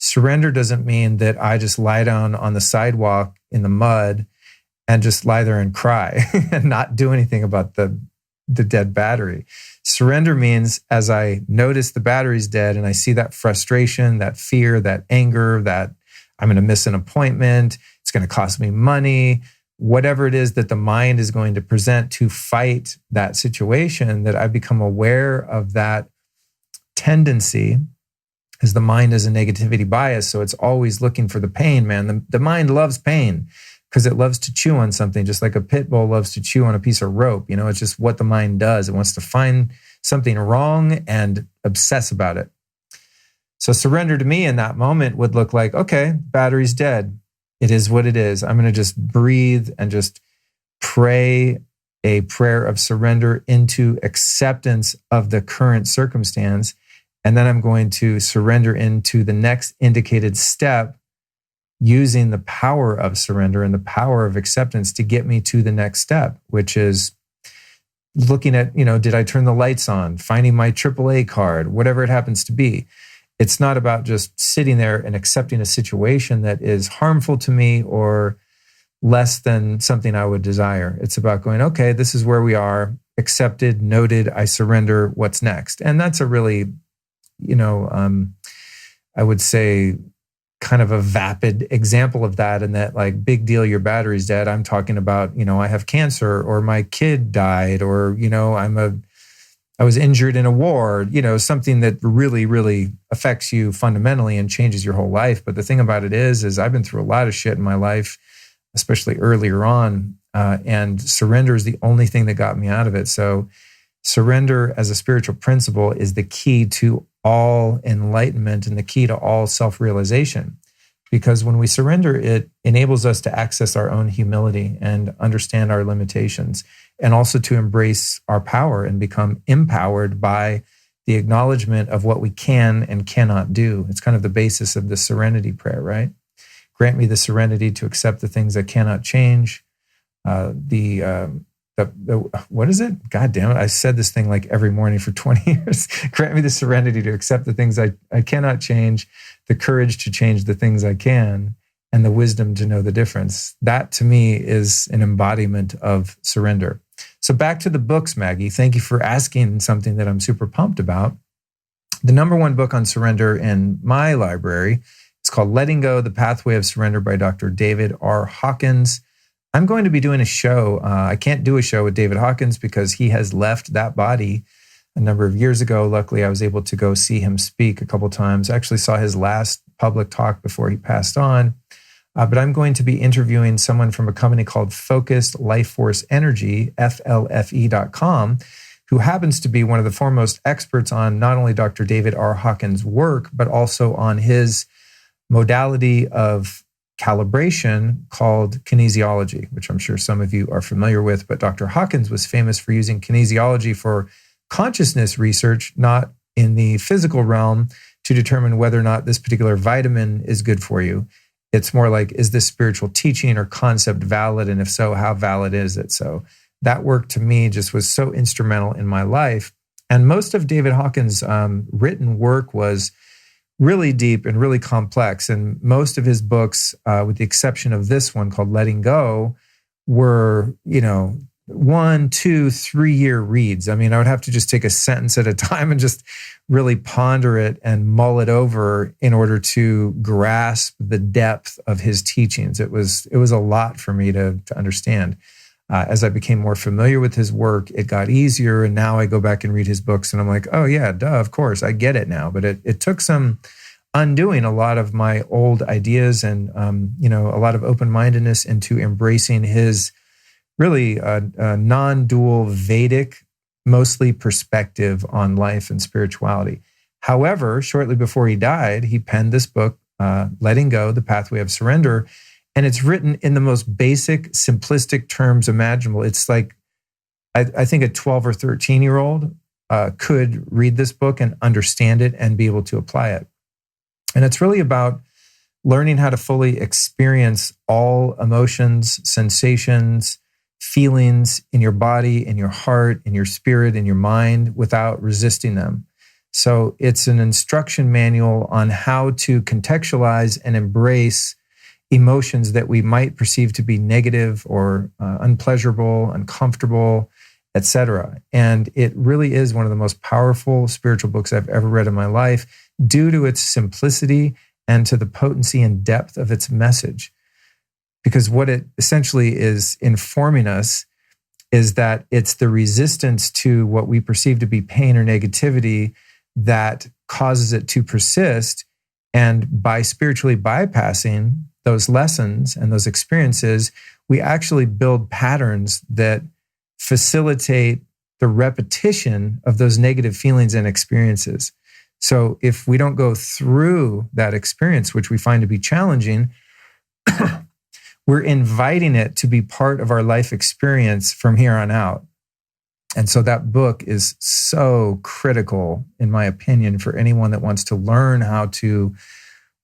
surrender doesn't mean that I just lie down on the sidewalk in the mud and just lie there and cry and not do anything about the dead battery. Surrender means as I notice the battery's dead and I see that frustration, that fear, that anger, that I'm going to miss an appointment, it's going to cost me money, whatever it is that the mind is going to present to fight that situation, that I become aware of that tendency, as the mind is a negativity bias. So it's always looking for the pain, man. The mind loves pain because it loves to chew on something, just like a pit bull loves to chew on a piece of rope. It's just what the mind does. It wants to find something wrong and obsess about it. So surrender to me in that moment would look like, okay, battery's dead. It is what it is. I'm going to just breathe and just pray a prayer of surrender into acceptance of the current circumstance. And then I'm going to surrender into the next indicated step using the power of surrender and the power of acceptance to get me to the next step, which is looking at, did I turn the lights on, finding my AAA card, whatever it happens to be. It's not about just sitting there and accepting a situation that is harmful to me or less than something I would desire. It's about going, okay, this is where we are, accepted, noted, I surrender, what's next? And that's a really, I would say kind of a vapid example of that, and that like, big deal, your battery's dead. I'm talking about, I have cancer, or my kid died, or, I was injured in a war, something that really, really affects you fundamentally and changes your whole life. But the thing about it is I've been through a lot of shit in my life, especially earlier on, and surrender is the only thing that got me out of it. So surrender as a spiritual principle is the key to all enlightenment and the key to all self-realization. Because when we surrender, it enables us to access our own humility and understand our limitations, and also to embrace our power and become empowered by the acknowledgement of what we can and cannot do. It's kind of the basis of the serenity prayer, right? Grant me the serenity to accept the things I cannot change. What is it? God damn it. I said this thing like every morning for 20 years. Grant me the serenity to accept the things I cannot change, the courage to change the things I can, and the wisdom to know the difference. That to me is an embodiment of surrender. So back to the books, Maggie. Thank you for asking something that I'm super pumped about. The number one book on surrender in my library is called Letting Go, The Pathway of Surrender by Dr. David R. Hawkins. I'm going to be doing a show. I can't do a show with David Hawkins because he has left that body a number of years ago. Luckily, I was able to go see him speak a couple times. I actually saw his last public talk before he passed on. But I'm going to be interviewing someone from a company called Focused Life Force Energy, FLFE.com, who happens to be one of the foremost experts on not only Dr. David R. Hawkins' work, but also on his modality of calibration called kinesiology, which I'm sure some of you are familiar with. But Dr. Hawkins was famous for using kinesiology for consciousness research, not in the physical realm, to determine whether or not this particular vitamin is good for you. It's more like, is this spiritual teaching or concept valid? And if so, how valid is it? So that work to me just was so instrumental in my life. And most of David Hawkins' written work was really deep and really complex. And most of his books, with the exception of this one called Letting Go, were, 1, 2, 3 year reads. I mean, I would have to just take a sentence at a time and just really ponder it and mull it over in order to grasp the depth of his teachings. It was a lot for me to understand. As I became more familiar with his work, it got easier. And now I go back and read his books and I'm like, oh yeah, duh, of course, I get it now. But it took some undoing a lot of my old ideas and, a lot of open-mindedness into embracing his really non-dual Vedic, mostly perspective on life and spirituality. However, shortly before he died, he penned this book, Letting Go, The Pathway of Surrender. And it's written in the most basic, simplistic terms imaginable. It's like, I think a 12 or 13-year-old could read this book and understand it and be able to apply it. And it's really about learning how to fully experience all emotions, sensations, feelings in your body, in your heart, in your spirit, in your mind without resisting them. So it's an instruction manual on how to contextualize and embrace emotions that we might perceive to be negative or unpleasurable, uncomfortable, etc. And it really is one of the most powerful spiritual books I've ever read in my life due to its simplicity and to the potency and depth of its message. Because what it essentially is informing us is that it's the resistance to what we perceive to be pain or negativity that causes it to persist. And by spiritually bypassing those lessons and those experiences, we actually build patterns that facilitate the repetition of those negative feelings and experiences. So if we don't go through that experience, which we find to be challenging, we're inviting it to be part of our life experience from here on out. And so that book is so critical, in my opinion, for anyone that wants to learn how to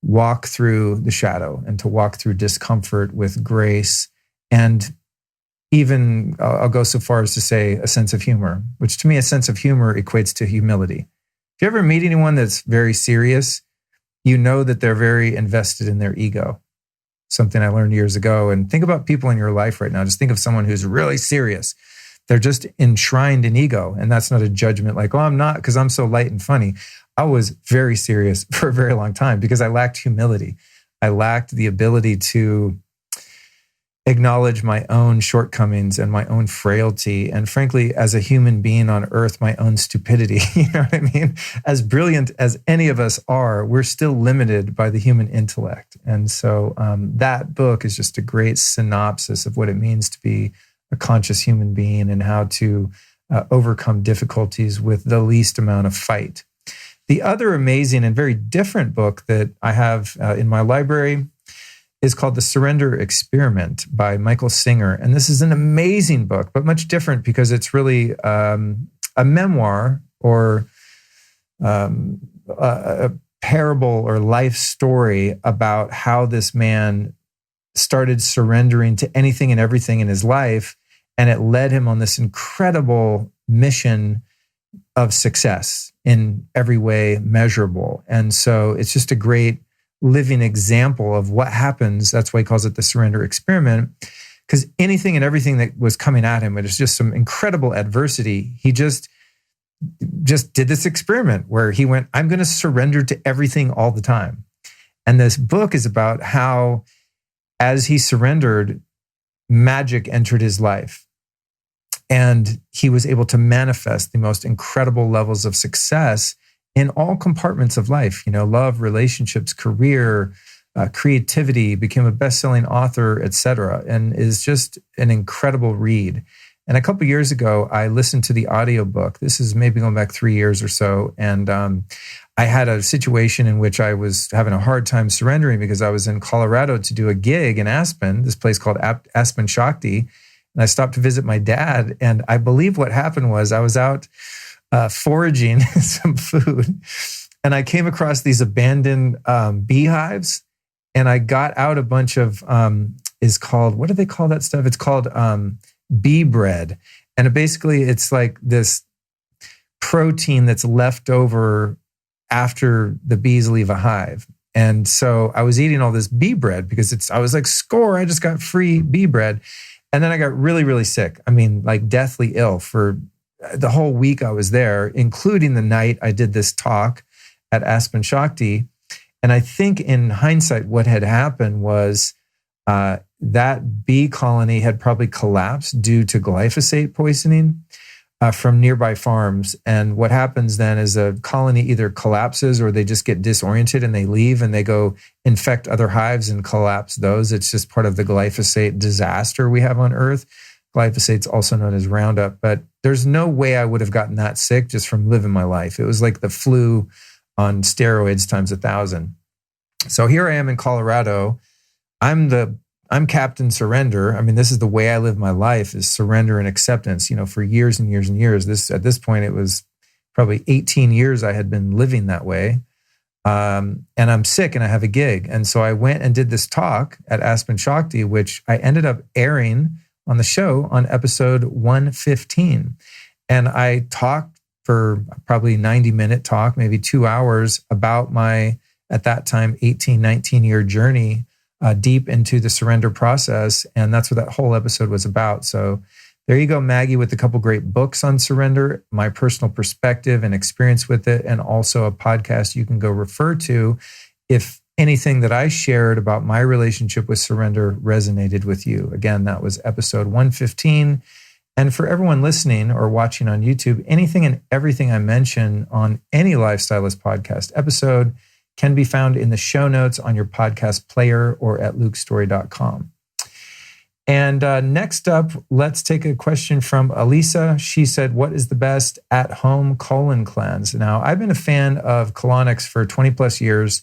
walk through the shadow and to walk through discomfort with grace. And even, I'll go so far as to say, a sense of humor, which to me, a sense of humor equates to humility. If you ever meet anyone that's very serious, you know that they're very invested in their ego. Something I learned years ago. And think about people in your life right now. Just think of someone who's really serious. They're just enshrined in ego. And that's not a judgment like, oh, I'm not because I'm so light and funny. I was very serious for a very long time because I lacked humility. I lacked the ability to acknowledge my own shortcomings and my own frailty. And frankly, as a human being on earth, my own stupidity. You know what I mean? As brilliant as any of us are, we're still limited by the human intellect. And so that book is just a great synopsis of what it means to be a conscious human being and how to overcome difficulties with the least amount of fight. The other amazing and very different book that I have in my library is called The Surrender Experiment by Michael Singer. And this is an amazing book, but much different because it's really a memoir or a parable or life story about how this man started surrendering to anything and everything in his life. And it led him on this incredible mission of success in every way measurable. And so it's just a great living example of what happens. That's why he calls it the surrender experiment, because anything and everything that was coming at him, it was just some incredible adversity. He just just did this experiment where he went, I'm going to surrender to everything all the time. And this book is about how, as he surrendered, magic entered his life. And he was able to manifest the most incredible levels of success in all compartments of life, love, relationships, career, creativity, became a best-selling author, etc., and is just an incredible read. And a couple of years ago, I listened to the audiobook. This is maybe going back 3 years or so. And I had a situation in which I was having a hard time surrendering because I was in Colorado to do a gig in Aspen, this place called Aspen Shakti. And I stopped to visit my dad. And I believe what happened was I was out foraging some food. And I came across these abandoned beehives. And I got out a bunch of, what do they call that stuff? It's called bee bread. And it's like this protein that's left over after the bees leave a hive. And so I was eating all this bee bread because I was like, score, I just got free bee bread. And then I got really, really sick. I mean, like deathly ill for the whole week I was there, including the night I did this talk at Aspen Shakti. And I think in hindsight, what had happened was that bee colony had probably collapsed due to glyphosate poisoning from nearby farms. And what happens then is a colony either collapses or they just get disoriented and they leave and they go infect other hives and collapse those. It's just part of the glyphosate disaster we have on Earth. Glyphosate's also known as Roundup, but there's no way I would have gotten that sick just from living my life. It was like the flu on steroids times 1,000. So here I am in Colorado. I'm Captain Surrender. I mean, this is the way I live my life, is surrender and acceptance, for years and years and years. At this point, it was probably 18 years I had been living that way. And I'm sick and I have a gig. And so I went and did this talk at Aspen Shakti, which I ended up airing on the show on episode 115. And I talked for probably 90-minute talk, maybe 2 hours, about my, at that time, 18, 19-year journey deep into the surrender process. And that's what that whole episode was about. So there you go, Maggie, with a couple great books on surrender, my personal perspective and experience with it, and also a podcast you can go refer to if anything that I shared about my relationship with surrender resonated with you. Again, that was episode 115. And for everyone listening or watching on YouTube, anything and everything I mention on any Life Stylist Podcast episode can be found in the show notes on your podcast player or at lukestorey.com. And next up, let's take a question from Elisa. She said, what is the best at-home colon cleanse? Now, I've been a fan of colonics for 20 plus years.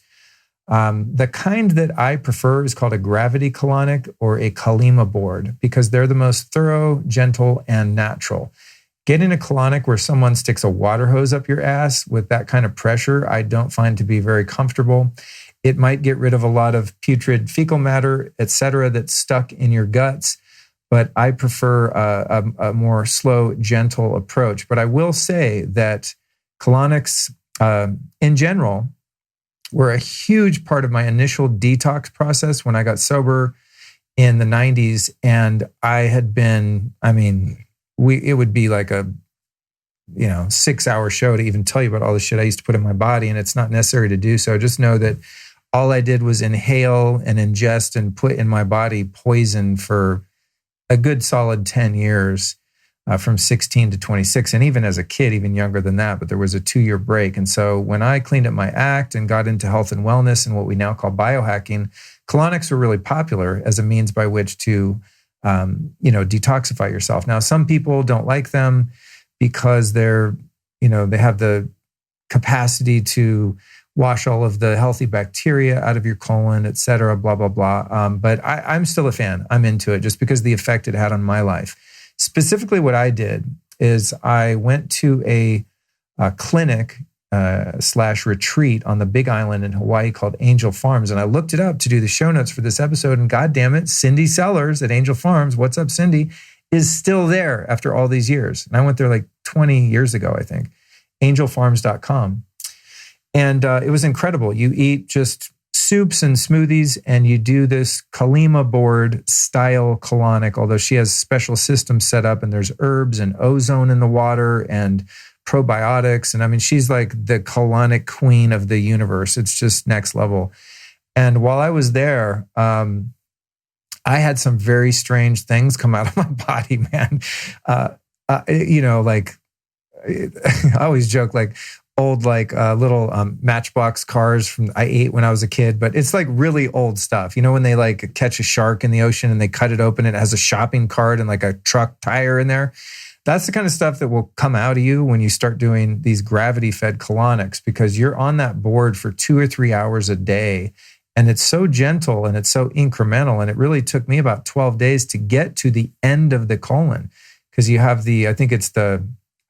The kind that I prefer is called a gravity colonic or a Kalima board because they're the most thorough, gentle, and natural. Getting a colonic where someone sticks a water hose up your ass with that kind of pressure, I don't find to be very comfortable. It might get rid of a lot of putrid fecal matter, etc., that's stuck in your guts, but I prefer a more slow, gentle approach. But I will say that colonics, in general, were a huge part of my initial detox process when I got sober in the 90s. And I had been, it would be like a 6-hour show to even tell you about all the shit I used to put in my body. And it's not necessary to do so. Just know that all I did was inhale and ingest and put in my body poison for a good solid 10 years, from 16 to 26. And even as a kid, even younger than that, but there was a 2-year break. And so when I cleaned up my act and got into health and wellness and what we now call biohacking, colonics were really popular as a means by which to detoxify yourself. Now, some people don't like them because they have the capacity to wash all of the healthy bacteria out of your colon, et cetera, blah, blah, blah. But I'm still a fan. I'm into it just because of the effect it had on my life. Specifically, what I did is I went to a clinic / retreat on the Big Island in Hawaii called Angel Farms. And I looked it up to do the show notes for this episode. And God damn it, Cindy Sellers at Angel Farms, what's up, Cindy, is still there after all these years. And I went there like 20 years ago, I think, angelfarms.com. And it was incredible. You eat just soups and smoothies, and you do this Kalima board style colonic, although she has special systems set up, and there's herbs and ozone in the water and probiotics. And I mean, she's like the colonic queen of the universe. It's just next level. And while I was there, I had some very strange things come out of my body, man. Like I always joke, like old, like little Matchbox cars I ate when I was a kid, but it's like really old stuff. You know, when they like catch a shark in the ocean and they cut it open, it has a shopping cart and like a truck tire in there. That's the kind of stuff that will come out of you when you start doing these gravity-fed colonics, because you're on that board for 2 or 3 hours a day. And it's so gentle and it's so incremental. And it really took me about 12 days to get to the end of the colon, because you have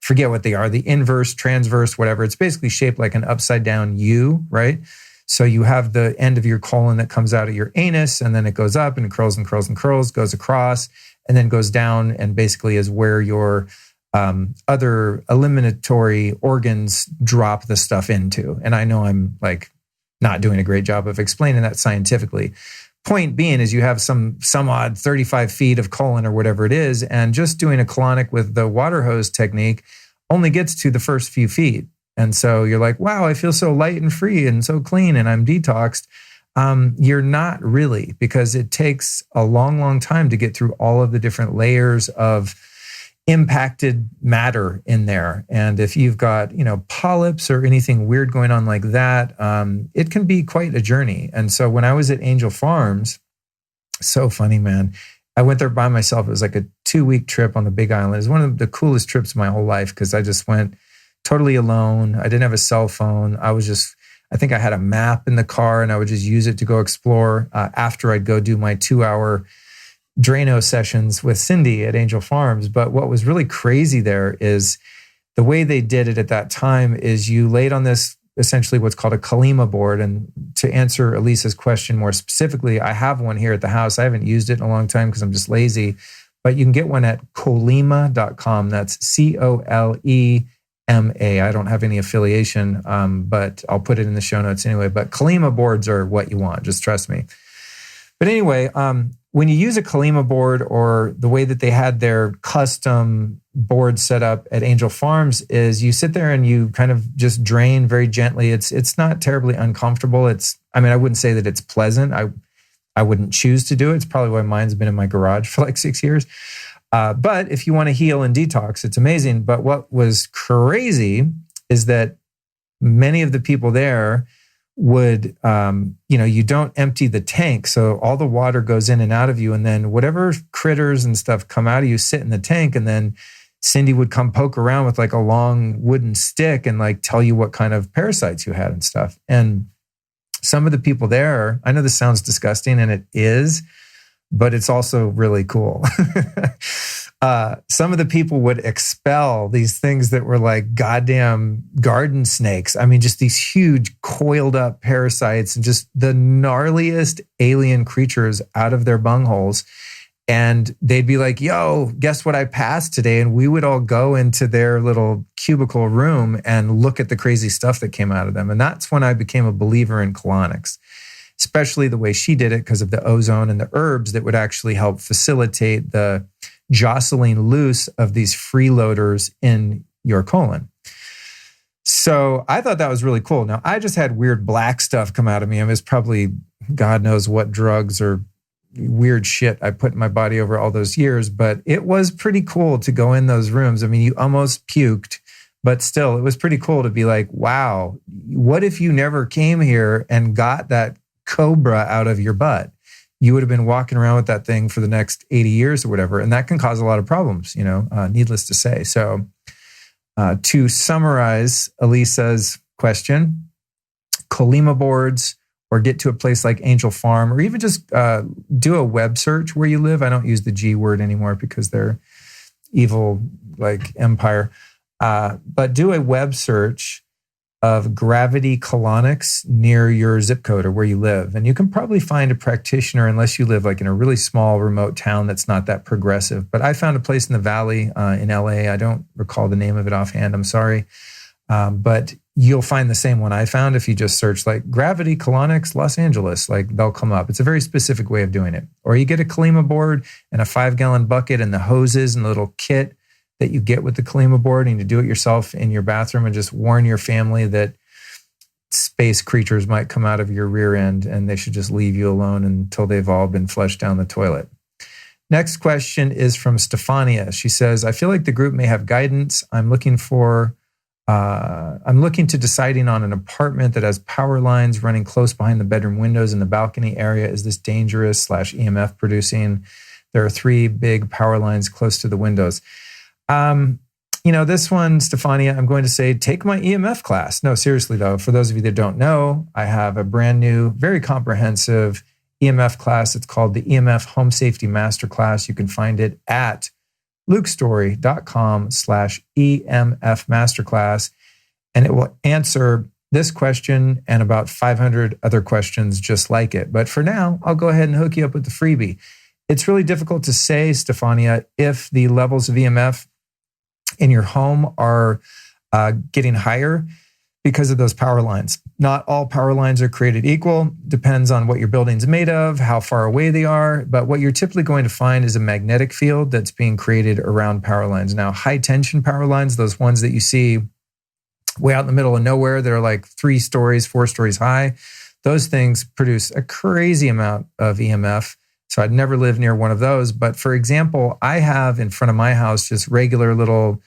forget what they are, the inverse, transverse, whatever. It's basically shaped like an upside down U, right? So you have the end of your colon that comes out of your anus, and then it goes up and it curls and curls and curls, goes across, and then goes down, and basically is where your other eliminatory organs drop the stuff into. And I know I'm like not doing a great job of explaining that scientifically. Point being is you have some odd 35 feet of colon or whatever it is, and just doing a colonic with the water hose technique only gets to the first few feet. And so you're like, wow, I feel so light and free and so clean and I'm detoxed. You're not really, because it takes a long, long time to get through all of the different layers of impacted matter in there. And if you've got, polyps or anything weird going on like that, it can be quite a journey. And so when I was at Angel Farms, so funny, man. I went there by myself. It was like a 2-week trip on the Big Island. It was one of the coolest trips of my whole life, because I just went totally alone. I didn't have a cell phone. I think I had a map in the car, and I would just use it to go explore after I'd go do my 2-hour Drano sessions with Cindy at Angel Farms. But what was really crazy there is the way they did it at that time is you laid on this, essentially what's called a Kalima board. And to answer Elisa's question more specifically, I have one here at the house. I haven't used it in a long time because I'm just lazy, but you can get one at colima.com. That's COLEMA. I don't have any affiliation, but I'll put it in the show notes anyway. But Kalima boards are what you want, just trust me. But anyway, when you use a Kalima board, or the way that they had their custom board set up at Angel Farms, is you sit there and you kind of just drain very gently. It's not terribly uncomfortable. I wouldn't say that it's pleasant. I wouldn't choose to do it. It's probably why mine's been in my garage for like 6 years. But if you want to heal and detox, it's amazing. But what was crazy is that many of the people there would, you don't empty the tank. So all the water goes in and out of you. And then whatever critters and stuff come out of you sit in the tank. And then Cindy would come poke around with like a long wooden stick and like tell you what kind of parasites you had and stuff. And some of the people there, I know this sounds disgusting, and it is, but it's also really cool. Some of the people would expel these things that were like goddamn garden snakes. I mean, just these huge coiled up parasites and just the gnarliest alien creatures out of their bungholes. And they'd be like, yo, guess what I passed today? And we would all go into their little cubicle room and look at the crazy stuff that came out of them. And that's when I became a believer in colonics, especially the way she did it, because of the ozone and the herbs that would actually help facilitate the jostling loose of these freeloaders in your colon. So I thought that was really cool. Now, I just had weird black stuff come out of me. I mean, it's probably God knows what drugs or weird shit I put in my body over all those years, but it was pretty cool to go in those rooms. I mean, you almost puked, but still, it was pretty cool to be like, wow, what if you never came here and got that cobra out of your butt? You would have been walking around with that thing for the next 80 years or whatever. And that can cause a lot of problems, needless to say. So to summarize Elisa's question, Kalima boards, or get to a place like Angel Farm, or even just do a web search where you live. I don't use the G word anymore because they're evil, like empire. But do a web search of gravity colonics near your zip code or where you live. And you can probably find a practitioner, unless you live like in a really small remote town that's not that progressive. But I found a place in the Valley in LA. I don't recall the name of it offhand. I'm sorry. But you'll find the same one I found if you just search like gravity colonics Los Angeles, like they'll come up. It's a very specific way of doing it. Or you get a Kalima board and a 5-gallon bucket and the hoses and the little kit that you get with the Kalima board, and you do it yourself in your bathroom, and just warn your family that space creatures might come out of your rear end and they should just leave you alone until they've all been flushed down the toilet. Next question is from Stefania. She says, I feel like the group may have guidance. I'm looking to deciding on an apartment that has power lines running close behind the bedroom windows in the balcony area. Is this dangerous / EMF producing? There are 3 big power lines close to the windows. This one, Stefania, I'm going to say, take my EMF class. No, seriously though, for those of you that don't know, I have a brand new, very comprehensive EMF class. It's called the EMF Home Safety Masterclass. You can find it at lukestorey.com/EMF Masterclass. And it will answer this question and about 500 other questions just like it. But for now, I'll go ahead and hook you up with the freebie. It's really difficult to say, Stefania, if the levels of EMF in your home are getting higher because of those power lines. Not all power lines are created equal. Depends on what your building's made of, how far away they are. But what you're typically going to find is a magnetic field that's being created around power lines. Now, high tension power lines, those ones that you see way out in the middle of nowhere, they're like 3 stories, 4 stories high. Those things produce a crazy amount of EMF. So I'd never live near one of those. But for example, I have in front of my house just regular little,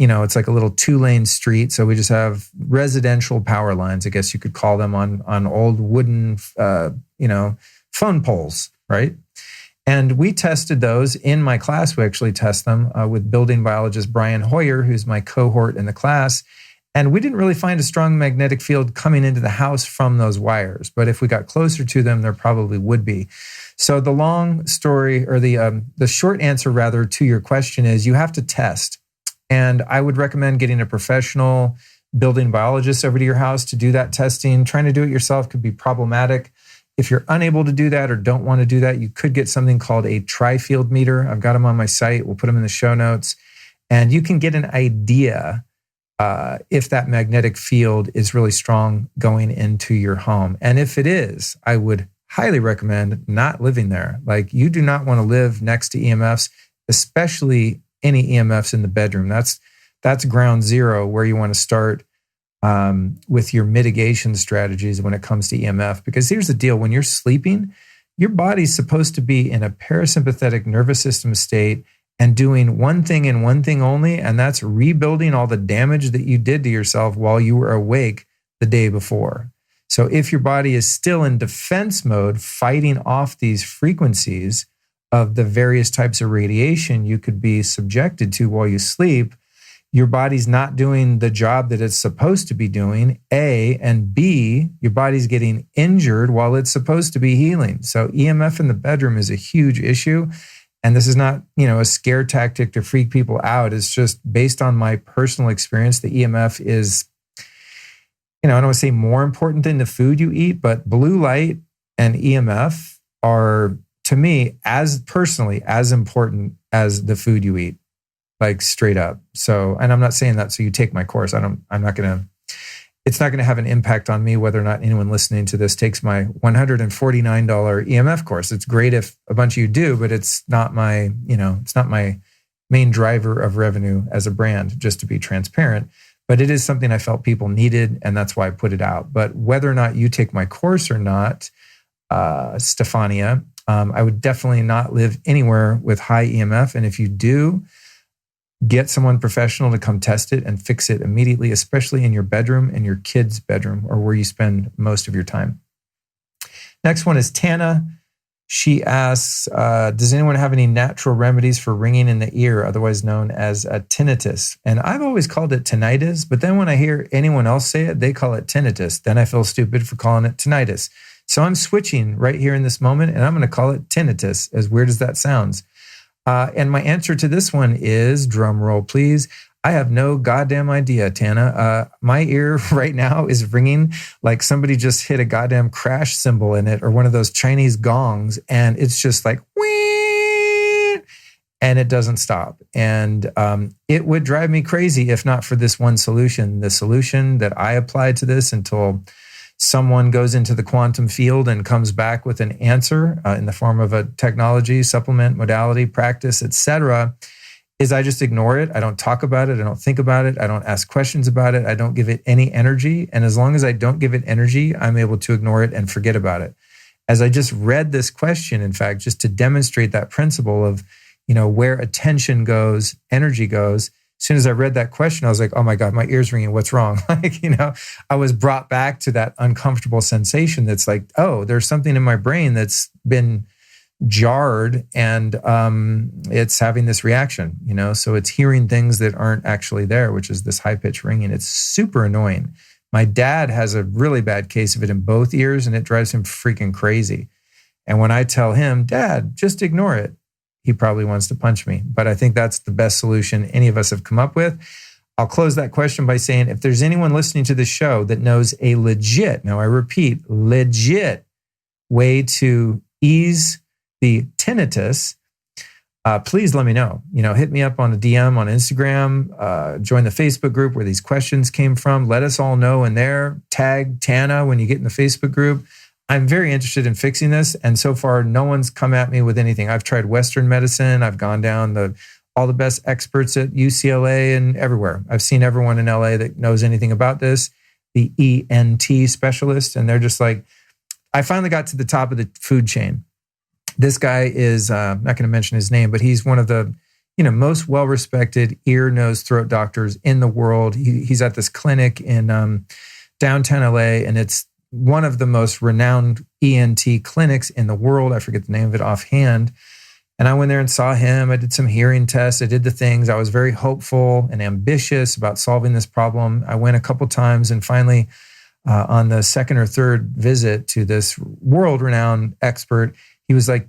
it's like a little 2-lane street. So we just have residential power lines, I guess you could call them, on old wooden, phone poles, right? And we tested those in my class. We actually test them with building biologist Brian Hoyer, who's my cohort in the class. And we didn't really find a strong magnetic field coming into the house from those wires. But if we got closer to them, there probably would be. So the long story, or the short answer rather to your question is, you have to test. And I would recommend getting a professional building biologist over to your house to do that testing. Trying to do it yourself could be problematic. If you're unable to do that or don't want to do that, you could get something called a tri-field meter. I've got them on my site. We'll put them in the show notes. And you can get an idea if that magnetic field is really strong going into your home. And if it is, I would highly recommend not living there. Like, you do not want to live next to EMFs, especially any EMFs in the bedroom. That's ground zero where you want to start with your mitigation strategies when it comes to EMF. Because here's the deal. When you're sleeping, your body's supposed to be in a parasympathetic nervous system state and doing one thing and one thing only, and that's rebuilding all the damage that you did to yourself while you were awake the day before. So if your body is still in defense mode, fighting off these frequencies of the various types of radiation you could be subjected to while you sleep, your body's not doing the job that it's supposed to be doing, A, and B, your body's getting injured while it's supposed to be healing. So EMF in the bedroom is a huge issue. And this is not, a scare tactic to freak people out. It's just based on my personal experience. The EMF is, I don't want to say more important than the food you eat, but blue light and EMF are, to me, as personally, as important as the food you eat, like straight up. So, and I'm not saying that so you take my course. It's not going to have an impact on me whether or not anyone listening to this takes my $149 EMF course. It's great if a bunch of you do, but it's not my main driver of revenue as a brand, just to be transparent. But it is something I felt people needed, and that's why I put it out. But whether or not you take my course or not, Stefania, I would definitely not live anywhere with high EMF. And if you do, get someone professional to come test it and fix it immediately, especially in your bedroom, in your kid's bedroom, or where you spend most of your time. Next one is Tana. She asks, does anyone have any natural remedies for ringing in the ear, otherwise known as a tinnitus? And I've always called it tinnitus, but then when I hear anyone else say it, they call it tinnitus. Then I feel stupid for calling it tinnitus. So I'm switching right here in this moment, and I'm going to call it tinnitus, as weird as that sounds. And my answer to this one is, drum roll please, I have no goddamn idea, Tana. My ear right now is ringing like somebody just hit a goddamn crash cymbal in it, or one of those Chinese gongs, and it's just like, whee, and it doesn't stop. And it would drive me crazy if not for this one solution. The solution that I applied to this until someone goes into the quantum field and comes back with an answer in the form of a technology, supplement, modality, practice, etc., is I just ignore it. I don't talk about it. I don't think about it. I don't ask questions about it. I don't give it any energy. And as long as I don't give it energy, I'm able to ignore it and forget about it. As I just read this question, in fact, just to demonstrate that principle of, where attention goes, energy goes. As soon as I read that question, I was like, oh my God, my ear's ringing. What's wrong? I was brought back to that uncomfortable sensation that's like, oh, there's something in my brain that's been jarred and it's having this reaction, so it's hearing things that aren't actually there, which is this high-pitched ringing. It's super annoying. My dad has a really bad case of it in both ears, and it drives him freaking crazy. And when I tell him, Dad, just ignore it, he probably wants to punch me. But I think that's the best solution any of us have come up with. I'll close that question by saying, if there's anyone listening to this show that knows a legit, now I repeat, legit way to ease the tinnitus, please let me know. Hit me up on a DM on Instagram, join the Facebook group where these questions came from. Let us all know in there. Tag Tana when you get in the Facebook group. I'm very interested in fixing this. And so far, no one's come at me with anything. I've tried Western medicine. I've gone down all the best experts at UCLA and everywhere. I've seen everyone in LA that knows anything about this, the ENT specialist. And they're just like, I finally got to the top of the food chain. This guy is, I'm not going to mention his name, but he's one of the most well-respected ear, nose, throat doctors in the world. He's at this clinic in downtown LA, and it's one of the most renowned ENT clinics in the world. I forget the name of it offhand. And I went there and saw him. I did some hearing tests. I did the things. I was very hopeful and ambitious about solving this problem. I went a couple times, and finally, on the second or third visit to this world-renowned expert, he was like,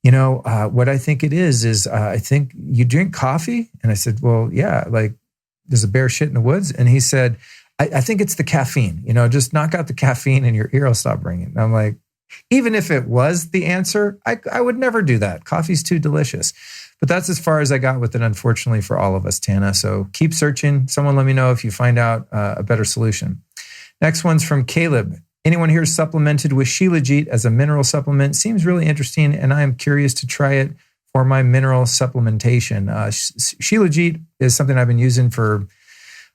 what I think it is I think you drink coffee. And I said, well, yeah, like there's a bear shit in the woods. And he said, I think it's the caffeine, just knock out the caffeine and your ear will stop ringing. And I'm like, even if it was the answer, I would never do that. Coffee's too delicious. But that's as far as I got with it, unfortunately, for all of us, Tana. So keep searching. Someone let me know if you find out a better solution. Next one's from Caleb. Anyone here supplemented with Shilajit as a mineral supplement? Seems really interesting, and I am curious to try it for my mineral supplementation. Shilajit is something I've been using for,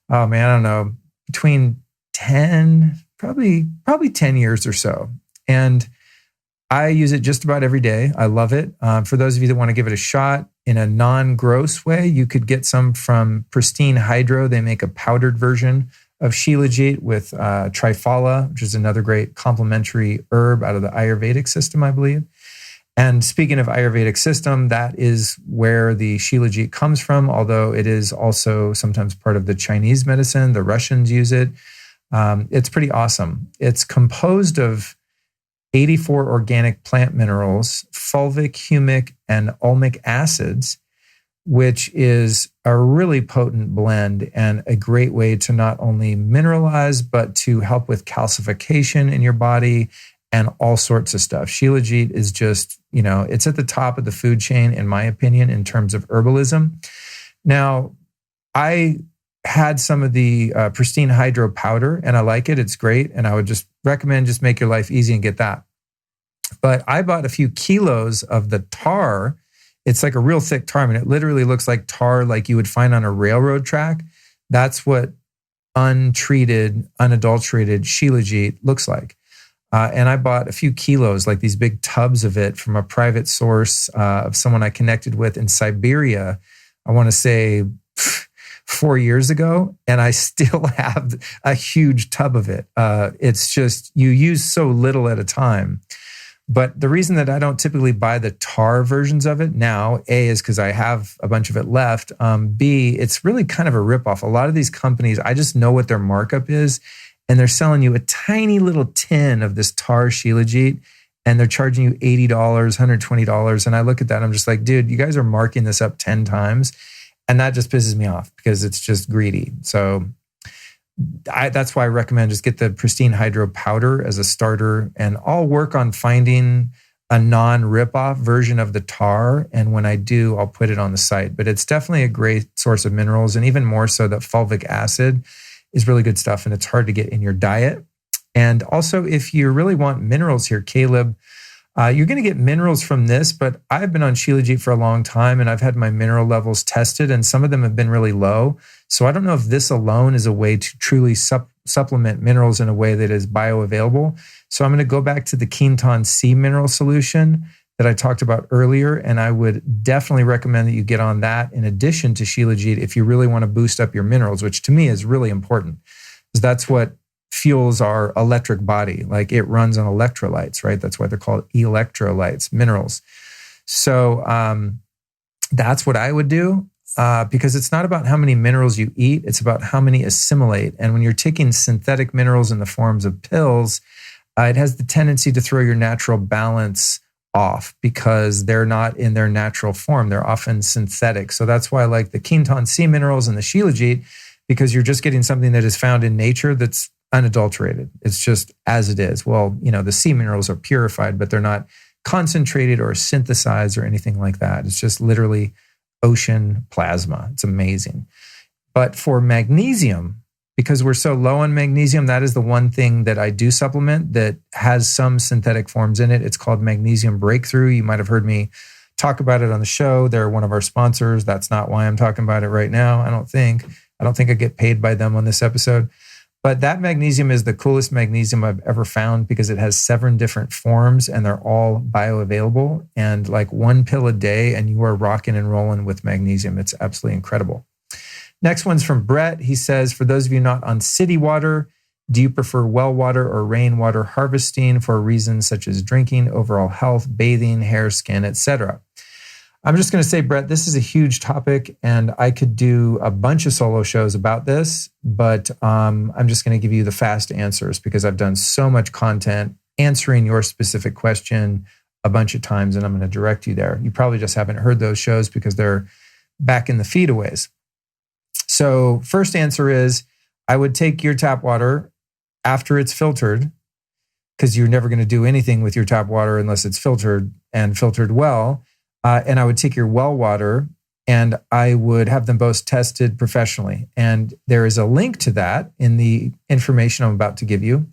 I don't know, between 10, probably 10 years or so. And I use it just about every day. I love it. For those of you that want to give it a shot in a non-gross way, you could get some from Pristine Hydro. They make a powdered version of Shilajit with triphala, which is another great complementary herb out of the Ayurvedic system, I believe. And speaking of Ayurvedic system, that is where the Shilajit comes from, although it is also sometimes part of the Chinese medicine. The Russians use it. It's pretty awesome. It's composed of 84 organic plant minerals, fulvic, humic, and ulmic acids, which is a really potent blend and a great way to not only mineralize, but to help with calcification in your body and all sorts of stuff. Shilajit is just, it's at the top of the food chain, in my opinion, in terms of herbalism. Now, I had some of the Pristine Hydro powder, and I like it. It's great. And I would just recommend just make your life easy and get that. But I bought a few kilos of the tar. It's like a real thick tar. I mean, it literally looks like tar like you would find on a railroad track. That's what untreated, unadulterated Shilajit looks like. And I bought a few kilos, like these big tubs of it from a private source of someone I connected with in Siberia, I want to say 4 years ago, and I still have a huge tub of it. It's just, you use so little at a time. But the reason that I don't typically buy the tar versions of it now, A, is because I have a bunch of it left. B, it's really kind of a ripoff. A lot of these companies, I just know what their markup is, and they're selling you a tiny little tin of this tar Shilajit, and they're charging you $80, $120. And I look at that, and I'm just like, dude, you guys are marking this up 10 times. And that just pisses me off because it's just greedy. So that's why I recommend just get the Pristine Hydro powder as a starter, and I'll work on finding a non-ripoff version of the tar. And when I do, I'll put it on the site. But it's definitely a great source of minerals, and even more so that fulvic acid is really good stuff, and it's hard to get in your diet. And also, if you really want minerals here, Caleb, You're going to get minerals from this, but I've been on Shilajit for a long time and I've had my mineral levels tested and some of them have been really low. So I don't know if this alone is a way to truly supplement minerals in a way that is bioavailable. So I'm going to go back to the Quinton C mineral solution that I talked about earlier. And I would definitely recommend that you get on that in addition to Shilajit if you really want to boost up your minerals, which to me is really important because that's what fuels our electric body. Like it runs on electrolytes, right? That's why they're called electrolytes, minerals. So that's what I would do because it's not about how many minerals you eat. It's about how many assimilate. And when you're taking synthetic minerals in the forms of pills, it has the tendency to throw your natural balance off because they're not in their natural form. They're often synthetic. So that's why I like the Quinton C minerals and the Shilajit, because you're just getting something that is found in nature that's unadulterated. It's just as it is. Well, the C minerals are purified, but they're not concentrated or synthesized or anything like that. It's just literally ocean plasma. It's amazing. But for magnesium, because we're so low on magnesium, that is the one thing that I do supplement that has some synthetic forms in it. It's called Magnesium Breakthrough. You might have heard me talk about it on the show. They're one of our sponsors. That's not why I'm talking about it right now. I don't think I get paid by them on this episode. But that magnesium is the coolest magnesium I've ever found because it has 7 different forms and they're all bioavailable and like 1 pill a day and you are rocking and rolling with magnesium. It's absolutely incredible. Next one's from Brett. He says, for those of you not on city water, do you prefer well water or rainwater harvesting for reasons such as drinking, overall health, bathing, hair, skin, etc.? I'm just going to say, Brett, this is a huge topic and I could do a bunch of solo shows about this, but I'm just going to give you the fast answers because I've done so much content answering your specific question a bunch of times and I'm going to direct you there. You probably just haven't heard those shows because they're back in the feed a ways. So first answer is I would take your tap water after it's filtered because you're never going to do anything with your tap water unless it's filtered and filtered well. And I would take your well water and I would have them both tested professionally. And there is a link to that in the information I'm about to give you.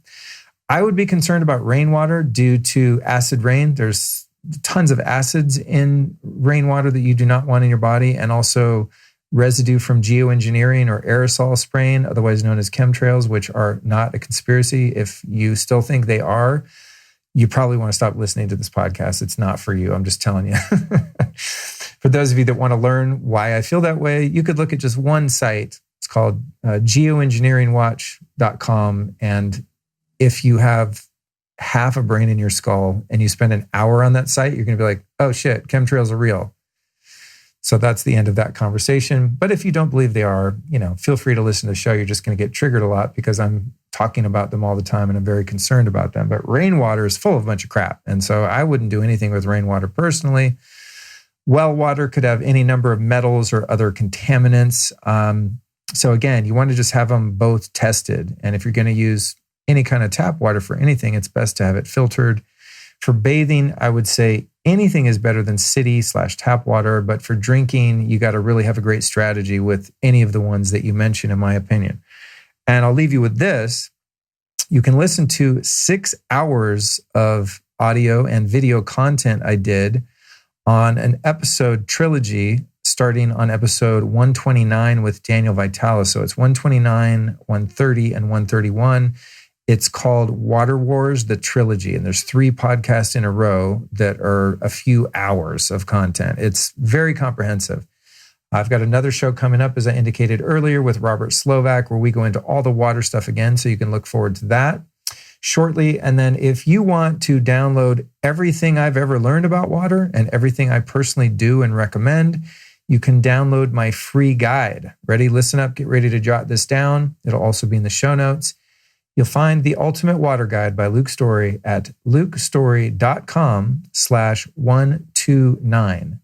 I would be concerned about rainwater due to acid rain. There's tons of acids in rainwater that you do not want in your body, and also residue from geoengineering or aerosol spraying, otherwise known as chemtrails, which are not a conspiracy. If you still think they are, you probably want to stop listening to this podcast. It's not for you. I'm just telling you. For those of you that want to learn why I feel that way, you could look at just one site. It's called geoengineeringwatch.com. And if you have half a brain in your skull and you spend an hour on that site, you're going to be like, oh shit, chemtrails are real. So that's the end of that conversation. But if you don't believe they are, feel free to listen to the show. You're just going to get triggered a lot because I'm talking about them all the time and I'm very concerned about them. But rainwater is full of a bunch of crap. And so I wouldn't do anything with rainwater personally. Well water could have any number of metals or other contaminants. So again, you want to just have them both tested. And if you're going to use any kind of tap water for anything, it's best to have it filtered. For bathing, I would say anything is better than city/tap water. But for drinking, you got to really have a great strategy with any of the ones that you mentioned, in my opinion. And I'll leave you with this. You can listen to 6 hours of audio and video content I did on an episode trilogy starting on episode 129 with Daniel Vitalis. So it's 129, 130, and 131. It's called Water Wars, the Trilogy. And there's 3 podcasts in a row that are a few hours of content. It's very comprehensive. I've got another show coming up, as I indicated earlier, with Robert Slovak, where we go into all the water stuff again. So you can look forward to that shortly. And then if you want to download everything I've ever learned about water and everything I personally do and recommend, you can download my free guide. Ready? Listen up. Get ready to jot this down. It'll also be in the show notes. You'll find the Ultimate Water Guide by Luke Storey at lukestorey.com/129.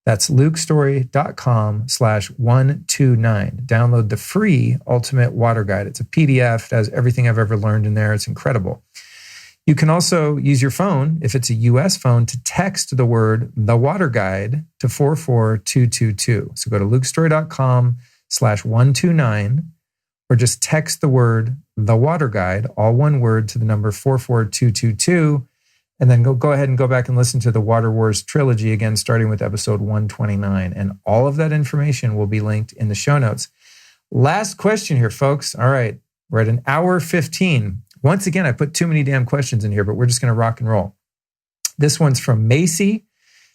That's lukestorey.com/129. Download the free Ultimate Water Guide. It's a PDF. It has everything I've ever learned in there. It's incredible. You can also use your phone, if it's a US phone, to text the word The Water Guide to 44222. So go to lukestorey.com/129 or just text the word The Water Guide, all one word, to the number 44222. And then go ahead and go back and listen to the Water Wars trilogy again, starting with episode 129. And all of that information will be linked in the show notes. Last question here, folks. All right, we're at an hour 15. Once again, I put too many damn questions in here, but we're just going to rock and roll. This one's from Macy.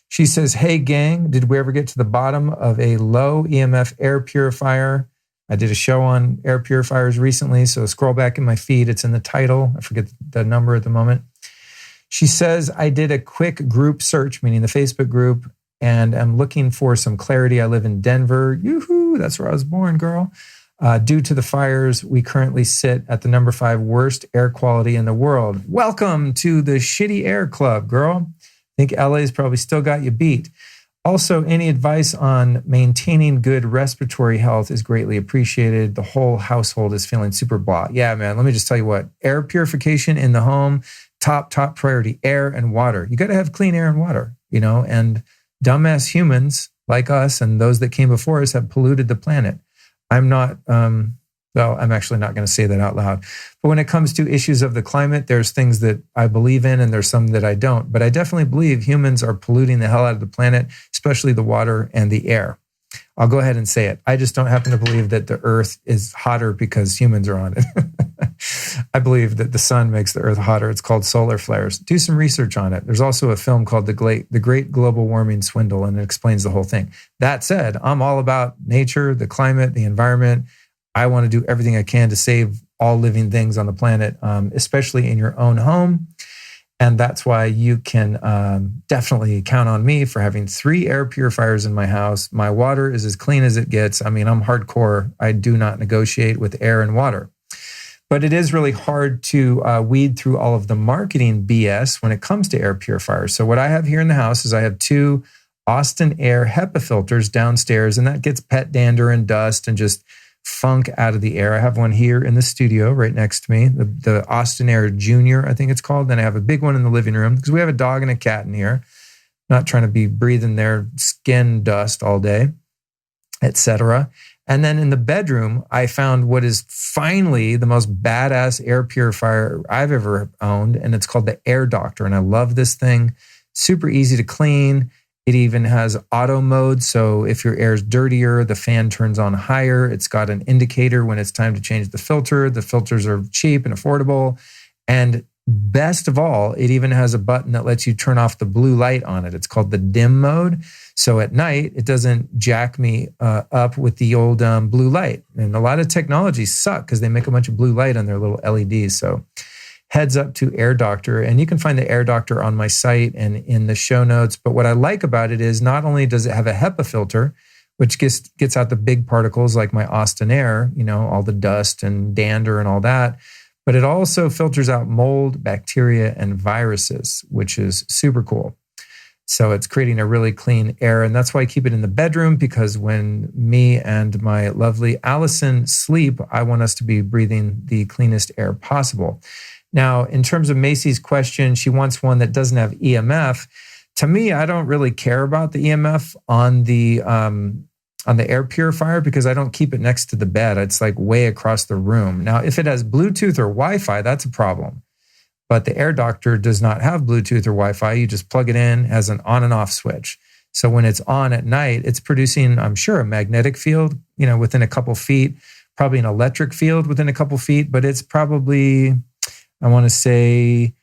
She says, hey, gang, did we ever get to the bottom of a low EMF air purifier? I did a show on air purifiers recently, so scroll back in my feed. It's in the title. I forget the number at the moment. She says, I did a quick group search, meaning the Facebook group, and I'm looking for some clarity. I live in Denver. Yoo-hoo, that's where I was born, girl. Due to the fires, we currently sit at the number 5 worst air quality in the world. Welcome to the shitty air club, girl. I think LA's probably still got you beat. Also, any advice on maintaining good respiratory health is greatly appreciated. The whole household is feeling super blah. Yeah, man, let me just tell you what. Air purification in the home, top priority, air and water. You got to have clean air and water, and dumbass humans like us and those that came before us have polluted the planet. I'm actually not going to say that out loud. But when it comes to issues of the climate, there's things that I believe in and there's some that I don't. But I definitely believe humans are polluting the hell out of the planet, especially the water and the air. I'll go ahead and say it. I just don't happen to believe that the earth is hotter because humans are on it. I believe that the sun makes the earth hotter. It's called solar flares. Do some research on it. There's also a film called The Great Global Warming Swindle, and it explains the whole thing. That said, I'm all about nature, the climate, the environment. I want to do everything I can to save all living things on the planet, especially in your own home. And that's why you can definitely count on me for having 3 air purifiers in my house. My water is as clean as it gets. I mean, I'm hardcore. I do not negotiate with air and water. But it is really hard to weed through all of the marketing BS when it comes to air purifiers. So what I have here in the house is I have 2 Austin Air HEPA filters downstairs, and that gets pet dander and dust and just funk out of the air. I have one here in the studio right next to me, the Austin Air Junior, I think it's called. Then I have a big one in the living room because we have a dog and a cat in here. Not trying to be breathing their skin dust all day, etc. And then in the bedroom, I found what is finally the most badass air purifier I've ever owned, and it's called the Air Doctor. And I love this thing. Super easy to clean. It even has auto mode, so if your air is dirtier, the fan turns on higher. It's got an indicator when it's time to change the filter. The filters are cheap and affordable. And best of all, it even has a button that lets you turn off the blue light on it. It's called the dim mode. So at night, it doesn't jack me up with the old blue light. And a lot of technologies suck because they make a bunch of blue light on their little LEDs. So heads up to Air Doctor. And you can find the Air Doctor on my site and in the show notes. But what I like about it is not only does it have a HEPA filter, which gets out the big particles like my Austin Air, all the dust and dander and all that, but it also filters out mold, bacteria, and viruses, which is super cool. So it's creating a really clean air. And that's why I keep it in the bedroom, because when me and my lovely Allison sleep, I want us to be breathing the cleanest air possible. Now, in terms of Macy's question, she wants one that doesn't have EMF. To me, I don't really care about the EMF on the air purifier because I don't keep it next to the bed. It's like way across the room. Now, if it has Bluetooth or Wi-Fi, that's a problem. But the Air Doctor does not have Bluetooth or Wi-Fi. You just plug it in, has an on and off switch. So when it's on at night, it's producing, I'm sure, a magnetic field, within a couple feet, probably an electric field within a couple feet, but it's probably, I want to say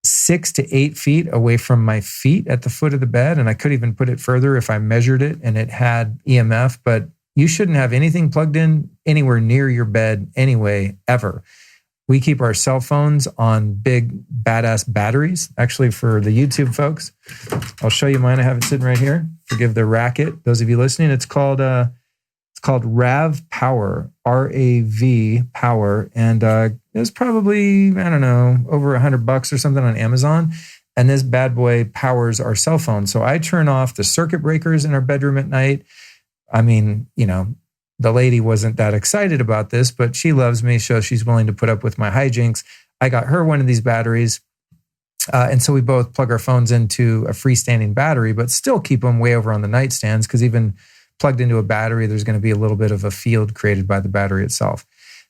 6 to 8 feet away from my feet at the foot of the bed. And I could even put it further if I measured it and it had EMF, but you shouldn't have anything plugged in anywhere near your bed anyway, ever. We keep our cell phones on big badass batteries. Actually, for the YouTube folks, I'll show you mine. I have it sitting right here. Forgive the racket. Those of you listening, it's called Rav Power, RAV Power. And it was probably, I don't know, over $100 or something on Amazon. And this bad boy powers our cell phone. So I turn off the circuit breakers in our bedroom at night. I mean, the lady wasn't that excited about this, but she loves me, so she's willing to put up with my hijinks. I got her one of these batteries. And so we both plug our phones into a freestanding battery, but still keep them way over on the nightstands, because even plugged into a battery, there's going to be a little bit of a field created by the battery itself.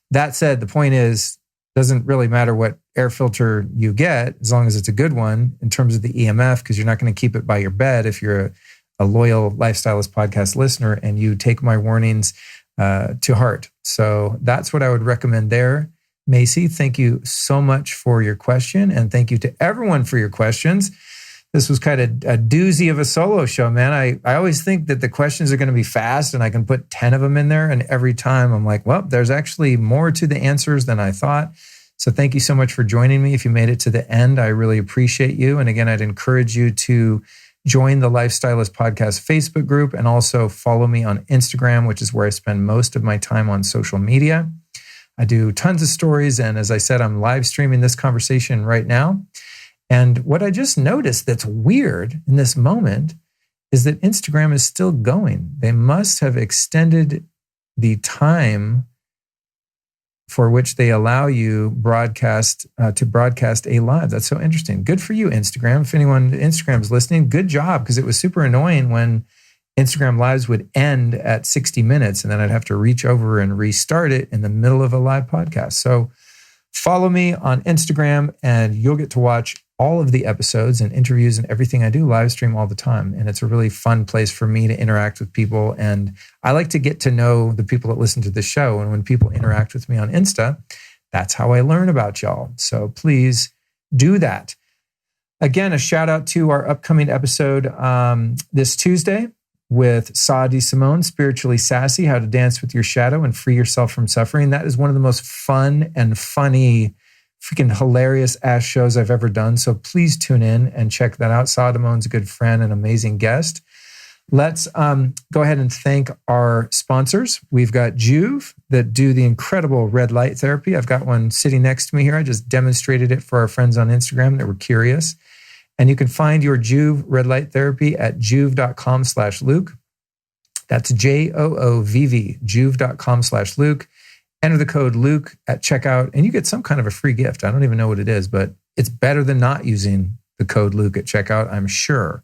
That said, the point is, Doesn't really matter what air filter you get, as long as it's a good one in terms of the EMF, because you're not going to keep it by your bed if you're a loyal Life Stylist Podcast listener and you take my warnings to heart. So that's what I would recommend there. Macy, thank you so much for your question, and thank you to everyone for your questions. This was kind of a doozy of a solo show, man. I always think that the questions are going to be fast and I can put 10 of them in there. And every time I'm like, well, there's actually more to the answers than I thought. So thank you so much for joining me. If you made it to the end, I really appreciate you. And again, I'd encourage you to join the Life Stylist Podcast Facebook group and also follow me on Instagram, which is where I spend most of my time on social media. I do tons of stories. And as I said, I'm live streaming this conversation right now. And what I just noticed that's weird in this moment is that Instagram is still going. They must have extended the time for which they allow you to broadcast a live. That's so interesting. Good for you, Instagram. If anyone Instagram is listening, good job, because it was super annoying when Instagram lives would end at 60 minutes and then I'd have to reach over and restart it in the middle of a live podcast. So follow me on Instagram and you'll get to watch all of the episodes and interviews and everything I do live stream all the time. And it's a really fun place for me to interact with people. And I like to get to know the people that listen to the show. And when people interact with me on Insta, that's how I learn about y'all. So please do that. Again, a shout out to our upcoming episode this Tuesday with Sadie Simone, Spiritually Sassy, How to Dance with Your Shadow and Free Yourself from Suffering. That is one of the most fun and funny, freaking hilarious ass shows I've ever done. So please tune in and check that out. Simone's a good friend and amazing guest. Let's go ahead and thank our sponsors. We've got Juve that do the incredible red light therapy. I've got one sitting next to me here. I just demonstrated it for our friends on Instagram that were curious. And you can find your Juve red light therapy at juve.com/Luke. That's JOOVV, juve.com/Luke. Enter the code Luke at checkout and you get some kind of a free gift. I don't even know what it is, but it's better than not using the code Luke at checkout, I'm sure.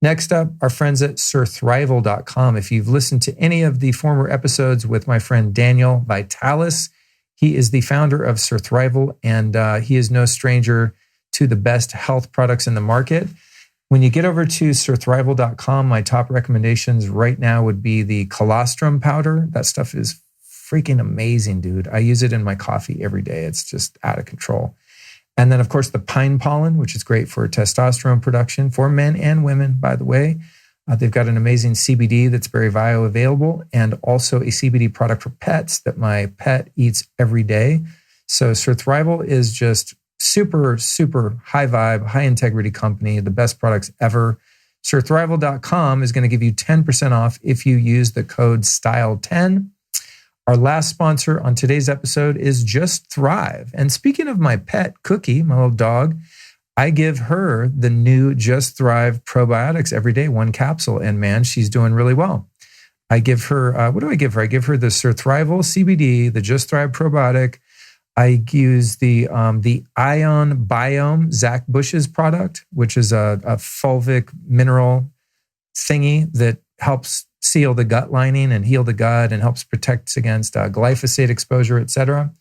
Next up, our friends at SirThrival.com. If you've listened to any of the former episodes with my friend Daniel Vitalis, he is the founder of SirThrival, and he is no stranger to the best health products in the market. When you get over to SirThrival.com, my top recommendations right now would be the colostrum powder. That stuff is freaking amazing, dude. I use it in my coffee every day. It's just out of control. And then, of course, the pine pollen, which is great for testosterone production for men and women, by the way. They've got an amazing CBD that's very bioavailable and also a CBD product for pets that my pet eats every day. So SirThrival is just super, super high vibe, high integrity company, the best products ever. SirThrival.com is going to give you 10% off if you use the code STYLE10. Our last sponsor on today's episode is Just Thrive. And speaking of my pet, Cookie, my little dog, I give her the new Just Thrive probiotics every day, one capsule. And man, she's doing really well. I give her, what do I give her? I give her the SirThrival CBD, the Just Thrive probiotic. I use the Ion Biome, Zach Bush's product, which is a fulvic mineral thingy that helps seal the gut lining and heal the gut and helps protect against glyphosate exposure, et cetera.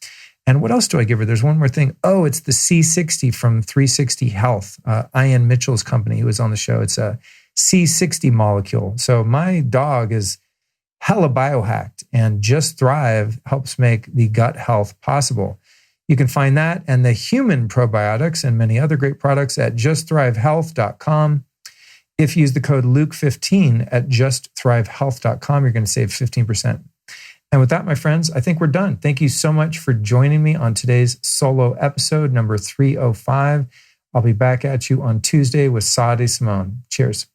And what else do I give her? There's one more thing. Oh, it's the C60 from 360 Health, Ian Mitchell's company, who was on the show. It's a C60 molecule. So my dog is hella biohacked, and Just Thrive helps make the gut health possible. You can find that and the human probiotics and many other great products at justthrivehealth.com. If you use the code Luke15 at justthrivehealth.com, you're going to save 15%. And with that, my friends, I think we're done. Thank you so much for joining me on today's solo episode, number 305. I'll be back at you on Tuesday with Sadie Simone. Cheers.